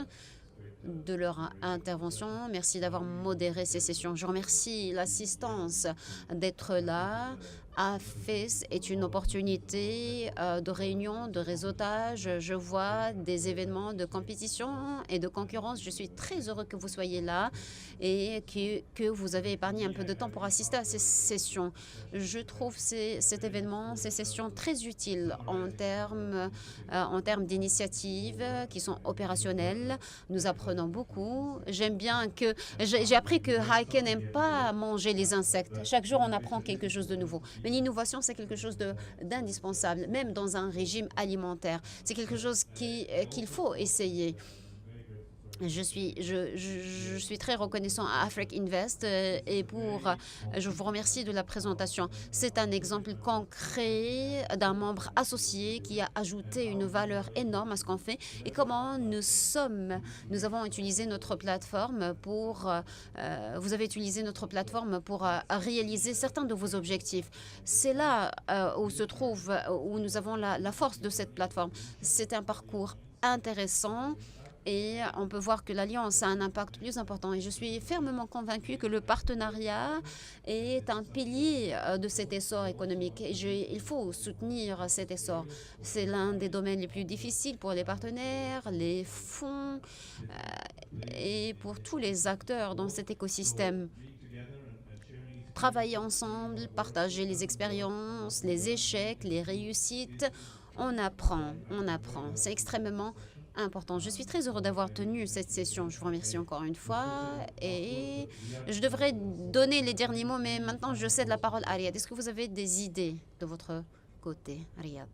de leur intervention. Merci d'avoir modéré ces sessions. Je remercie l'assistance d'être là. AFES est une opportunité de réunion, de réseautage. Je vois des événements de compétition et de concurrence. Je suis très heureux que vous soyez là et que vous avez épargné un peu de temps pour assister à ces sessions. Je trouve cet événement, ces sessions très utiles en termes d'initiatives qui sont opérationnelles. Nous apprenons beaucoup. J'aime bien que... J'ai appris que Heike n'aime pas manger les insectes. Chaque jour, on apprend quelque chose de nouveau. Mais l'innovation, c'est quelque chose d'indispensable, même dans un régime alimentaire. C'est quelque chose qu'il faut essayer. Je suis très reconnaissant à Afrique Invest je vous remercie de la présentation. C'est un exemple concret d'un membre associé qui a ajouté une valeur énorme à ce qu'on fait et comment nous avons utilisé notre plateforme vous avez utilisé notre plateforme pour réaliser certains de vos objectifs. C'est là où nous avons la force de cette plateforme. C'est un parcours intéressant. Et on peut voir que l'Alliance a un impact plus important. Et je suis fermement convaincue que le partenariat est un pilier de cet essor économique. Il faut soutenir cet essor. C'est l'un des domaines les plus difficiles pour les partenaires, les fonds et pour tous les acteurs dans cet écosystème. Travailler ensemble, partager les expériences, les échecs, les réussites. On apprend. C'est extrêmement important. Je suis très heureux d'avoir tenu cette session. Je vous remercie encore une fois. Et je devrais donner les derniers mots, mais maintenant je cède la parole à Riyad. Est-ce que vous avez des idées de votre côté, Riyad?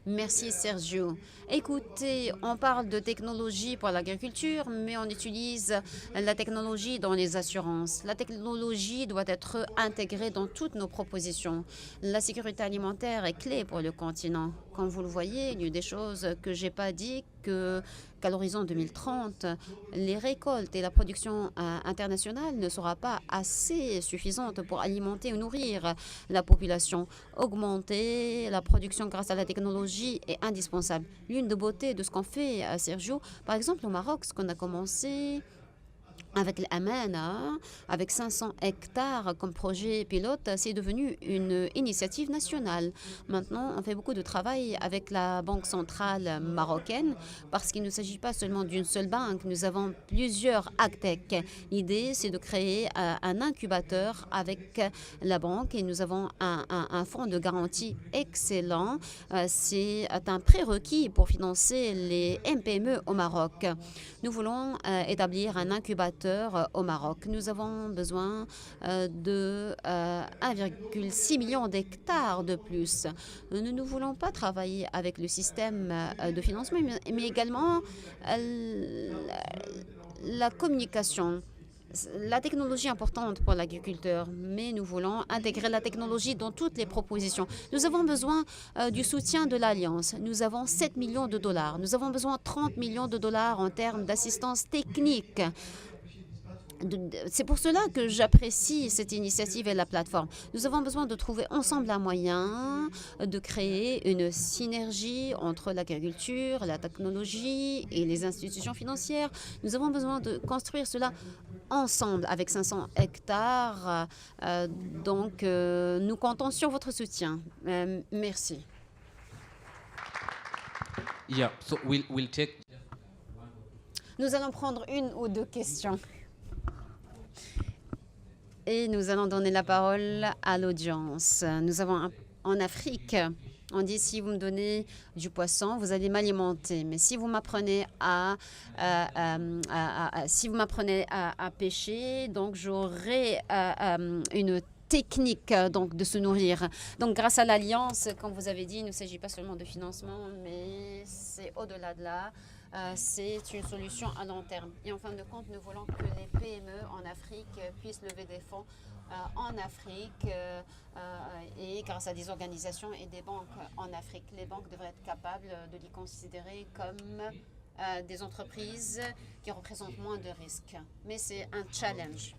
Merci Sergio. Écoutez, on parle de technologie pour l'agriculture, mais on utilise la technologie dans les assurances. La technologie doit être intégrée dans toutes nos propositions. La sécurité alimentaire est clé pour le continent. Comme vous le voyez, il y a des choses que je n'ai pas dit, qu'à l'horizon 2030, les récoltes et la production internationale ne sera pas assez suffisante pour alimenter ou nourrir la population. Augmenter la production grâce à la technologie est indispensable. L'une des beautés de ce qu'on fait à Sergio, par exemple au Maroc, ce qu'on a commencé avec l'Amana, avec 500 hectares comme projet pilote, c'est devenu une initiative nationale. Maintenant, on fait beaucoup de travail avec la Banque centrale marocaine parce qu'il ne s'agit pas seulement d'une seule banque. Nous avons plusieurs AgTech. L'idée, c'est de créer un incubateur avec la banque et nous avons un fonds de garantie excellent. C'est un prérequis pour financer les MPME au Maroc. Nous voulons établir un incubateur au Maroc. Nous avons besoin de 1,6 million d'hectares de plus. Nous ne voulons pas travailler avec le système de financement, mais également la communication. La technologie est importante pour l'agriculteur, mais nous voulons intégrer la technologie dans toutes les propositions. Nous avons besoin du soutien de l'Alliance. Nous avons 7 millions de dollars. Nous avons besoin de 30 millions de dollars en termes d'assistance technique. C'est pour cela que j'apprécie cette initiative et la plateforme. Nous avons besoin de trouver ensemble un moyen de créer une synergie entre l'agriculture, la technologie et les institutions financières. Nous avons besoin de construire cela ensemble avec 500 hectares. Donc, nous comptons sur votre soutien. Merci. Yeah, so we'll take... Nous allons prendre une ou deux questions. Et nous allons donner la parole à l'audience. Nous avons en Afrique, on dit si vous me donnez du poisson, vous allez m'alimenter. Mais si vous m'apprenez à pêcher, donc j'aurai une technique donc de se nourrir. Donc grâce à l'Alliance, comme vous avez dit, il ne s'agit pas seulement de financement, mais c'est au-delà de là. C'est une solution à long terme. Et en fin de compte, nous voulons que les PME en Afrique puissent lever des fonds en Afrique et grâce à des organisations et des banques en Afrique. Les banques devraient être capables de les considérer comme des entreprises qui représentent moins de risques. Mais c'est un challenge.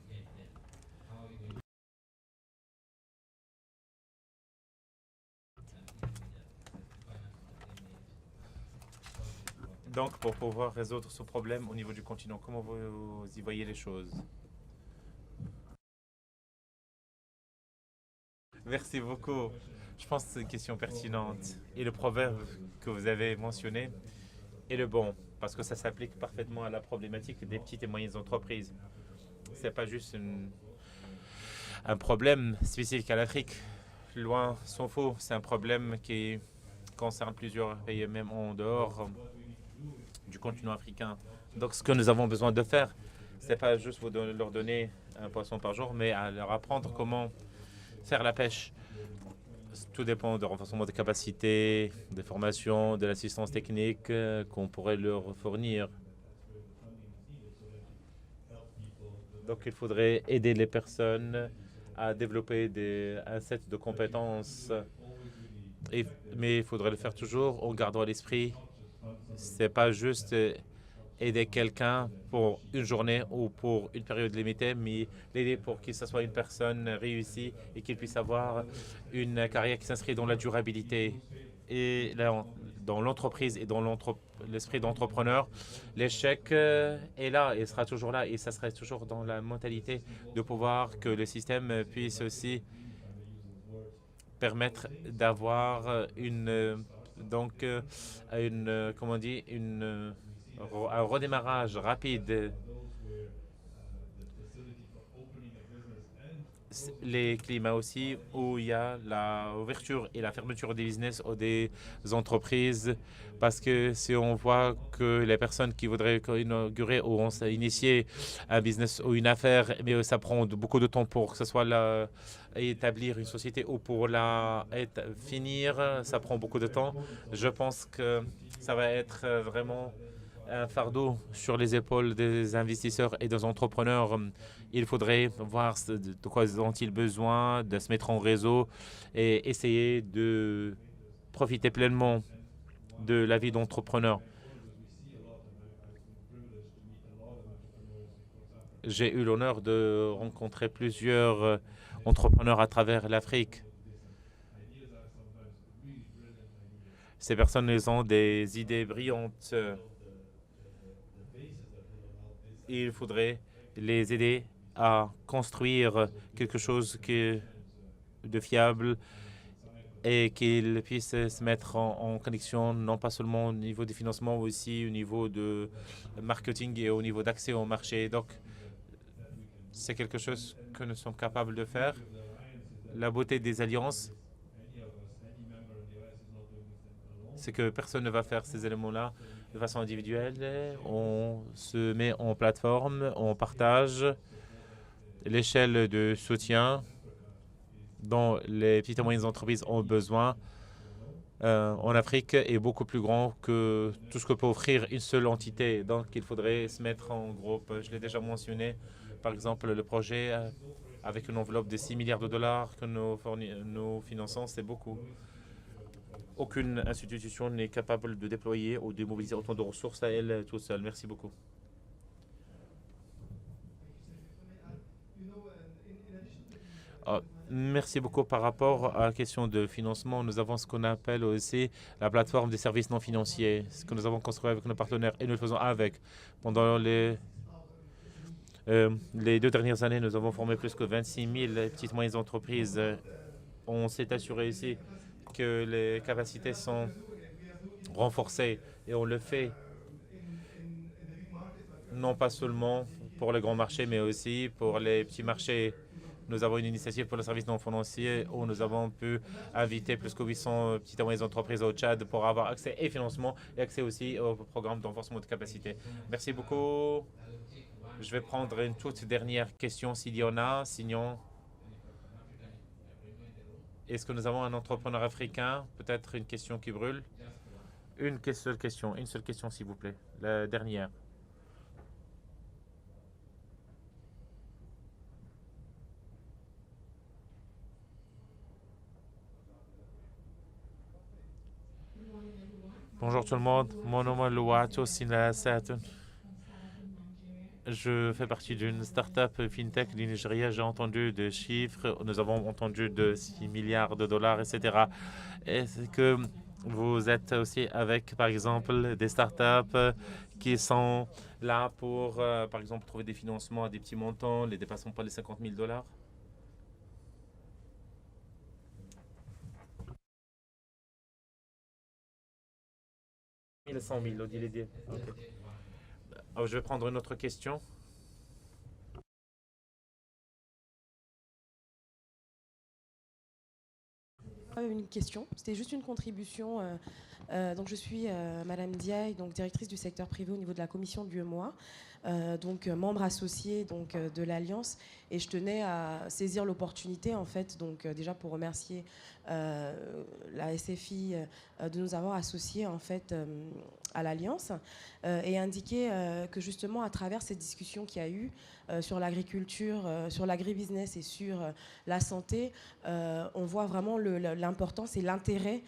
Donc, pour pouvoir résoudre ce problème au niveau du continent, comment vous y voyez les choses? Merci beaucoup. Je pense que c'est une question pertinente. Et le proverbe que vous avez mentionné est le bon, parce que ça s'applique parfaitement à la problématique des petites et moyennes entreprises. Ce n'est pas juste un problème spécifique à l'Afrique. Loin s'en faut. C'est un problème qui concerne plusieurs pays, même en dehors du continent africain. Donc ce que nous avons besoin de faire, c'est pas juste leur donner un poisson par jour, mais à leur apprendre comment faire la pêche. Tout dépend du renforcement des capacités, des formations, de l'assistance technique qu'on pourrait leur fournir. Donc il faudrait aider les personnes à développer un set de compétences. Mais il faudrait le faire toujours en gardant à l'esprit, c'est pas juste aider quelqu'un pour une journée ou pour une période limitée, mais l'aider pour que ce soit une personne réussie et qu'il puisse avoir une carrière qui s'inscrit dans la durabilité. Et là, dans l'entreprise et dans l'esprit d'entrepreneur, l'échec est là et sera toujours là. Et ça serait toujours dans la mentalité de pouvoir que le système puisse aussi permettre d'avoir comment on dit, un redémarrage rapide. Les climats aussi où il y a l'ouverture et la fermeture des business ou des entreprises, parce que si on voit que les personnes qui voudraient inaugurer ou initier un business ou une affaire, mais ça prend beaucoup de temps pour que ce soit établir une société ou pour finir, ça prend beaucoup de temps. Je pense que ça va être vraiment un fardeau sur les épaules des investisseurs et des entrepreneurs. Il faudrait voir de quoi ont-ils besoin, de se mettre en réseau et essayer de profiter pleinement de la vie d'entrepreneur. J'ai eu l'honneur de rencontrer plusieurs entrepreneurs à travers l'Afrique. Ces personnes, elles ont des idées brillantes. Il faudrait les aider à construire quelque chose de fiable et qu'ils puissent se mettre en connexion, non pas seulement au niveau du financement, mais aussi au niveau de marketing et au niveau d'accès au marché. Donc, c'est quelque chose que nous sommes capables de faire. La beauté des alliances, c'est que personne ne va faire ces éléments-là de façon individuelle. On se met en plateforme, on partage l'échelle de soutien dont les petites et moyennes entreprises ont besoin en Afrique est beaucoup plus grand que tout ce que peut offrir une seule entité. Donc, il faudrait se mettre en groupe. Je l'ai déjà mentionné, par exemple, le projet avec une enveloppe de 6 milliards de dollars que nous finançons, c'est beaucoup. Aucune institution n'est capable de déployer ou de mobiliser autant de ressources à elle toute seule. Merci beaucoup. Merci beaucoup. Par rapport à la question de financement, nous avons ce qu'on appelle aussi la plateforme des services non financiers, ce que nous avons construit avec nos partenaires et nous le faisons avec. Pendant les 2 dernières années, nous avons formé plus que 26 000 petites et moyennes entreprises. On s'est assuré ici que les capacités sont renforcées et on le fait non pas seulement pour les grands marchés, mais aussi pour les petits marchés. Nous avons une initiative pour le service non financier où nous avons pu inviter plus que 800 petites et moyennes entreprises au Tchad pour avoir accès et financement et accès aussi au programme de renforcement de capacité. Merci beaucoup. Je vais prendre une toute dernière question s'il y en a. Sinon, est-ce que nous avons un entrepreneur africain? Peut-être une question qui brûle? Une seule question s'il vous plaît. La dernière. Bonjour tout le monde, mon nom est Luato Sinasatun. Je fais partie d'une start-up fintech du Nigeria. J'ai entendu des chiffres, nous avons entendu de 6 milliards de dollars, etc. Est-ce que vous êtes aussi avec, par exemple, des start-up qui sont là pour, par exemple, trouver des financements à des petits montants, les dépassant pas les 50 000 dollars? Les 100 000, okay. Je vais prendre une autre question. Une question, c'était juste une contribution Donc je suis Madame Diaye, donc directrice du secteur privé au niveau de la commission de l'UEMOA, donc membre associé donc de l'Alliance, et je tenais à saisir l'opportunité en fait, donc déjà pour remercier la SFI de nous avoir associés en fait à l'Alliance, et indiquer que justement à travers cette discussion qu'il y a eu sur l'agriculture, sur l'agribusiness et sur la santé, on voit vraiment l'importance et l'intérêt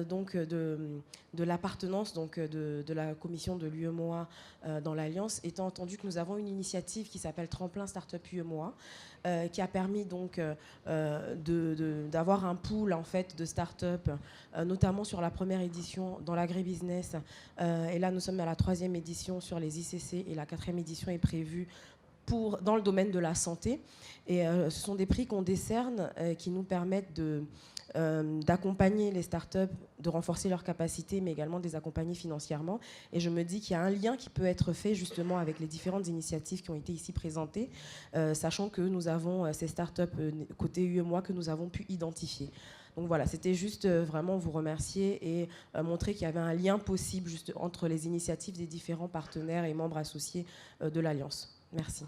donc de l'appartenance donc de la commission de l'UEMOA dans l'Alliance, étant entendu que nous avons une initiative qui s'appelle Tremplin Startup UEMOA, qui a permis donc d'avoir un pool en fait de start-up, notamment sur la première édition dans l'agribusiness, et là nous sommes à la 3e édition sur les ICC, et la 4e édition est prévue dans le domaine de la santé. Et ce sont des prix qu'on décerne qui nous permettent d'accompagner les startups, de renforcer leurs capacités, mais également de les accompagner financièrement. Et je me dis qu'il y a un lien qui peut être fait justement avec les différentes initiatives qui ont été ici présentées, sachant que nous avons ces startups côté UEMOA que nous avons pu identifier. Donc voilà, c'était juste vraiment vous remercier et montrer qu'il y avait un lien possible juste entre les initiatives des différents partenaires et membres associés de l'Alliance. Merci.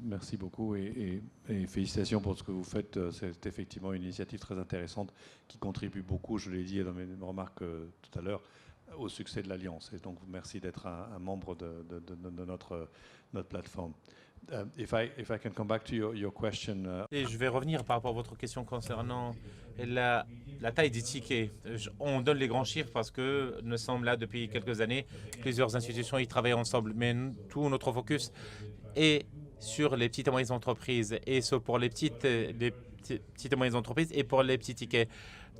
Merci beaucoup et félicitations pour ce que vous faites. C'est effectivement une initiative très intéressante qui contribue beaucoup, je l'ai dit dans mes remarques tout à l'heure, au succès de l'Alliance. Et donc, merci d'être un membre de notre plateforme. If I can come back to your question. Et je vais revenir par rapport à votre question concernant la taille des tickets. On donne les grands chiffres parce que nous sommes là depuis quelques années. Plusieurs institutions y travaillent ensemble, mais tout notre focus est sur les petites et moyennes entreprises, et ce pour les petites et moyennes entreprises et pour les petits tickets.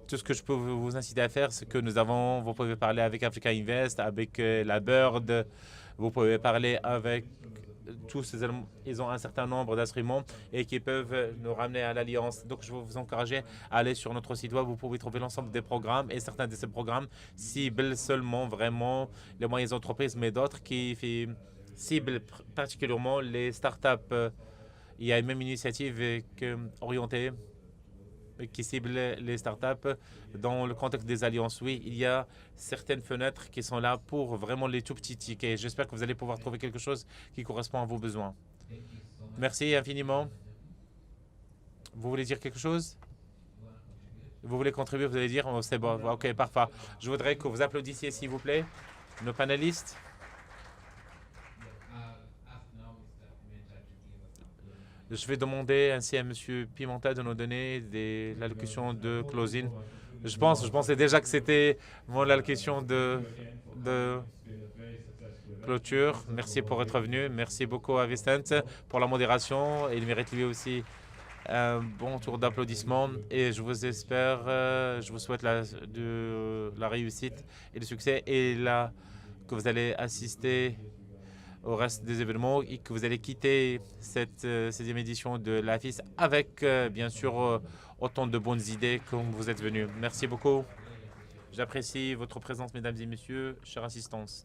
Tout ce que je peux vous inciter à faire, c'est que vous pouvez parler avec Africa Invest, avec la Bird, vous pouvez parler avec tous ces éléments. Ils ont un certain nombre d'instruments et qui peuvent nous ramener à l'Alliance. Donc, je vais vous encourager à aller sur notre site web. Vous pouvez trouver l'ensemble des programmes, et certains de ces programmes ciblent seulement vraiment les moyennes entreprises, mais d'autres qui ciblent particulièrement les startups. Il y a même une initiative orientée qui cible les startups dans le contexte des alliances. Oui, il y a certaines fenêtres qui sont là pour vraiment les tout petits tickets. J'espère que vous allez pouvoir trouver quelque chose qui correspond à vos besoins. Merci infiniment. Vous voulez dire quelque chose? Vous voulez contribuer? Vous allez dire? Oh, c'est bon. OK, parfait. Je voudrais que vous applaudissiez, s'il vous plaît, nos panélistes. Je vais demander ainsi à M. Pimenta de nous donner l'allocution de closing. Je pensais déjà que c'était l'allocution de clôture. Merci pour être venu. Merci beaucoup à Vicente pour la modération. Il mérite lui aussi un bon tour d'applaudissements. Et je vous souhaite la réussite et le succès. Et là, que vous allez assister au reste des événements et que vous allez quitter cette 16e édition de l'AFIS avec, bien sûr, autant de bonnes idées comme vous êtes venus. Merci beaucoup. J'apprécie votre présence, mesdames et messieurs, chère assistance.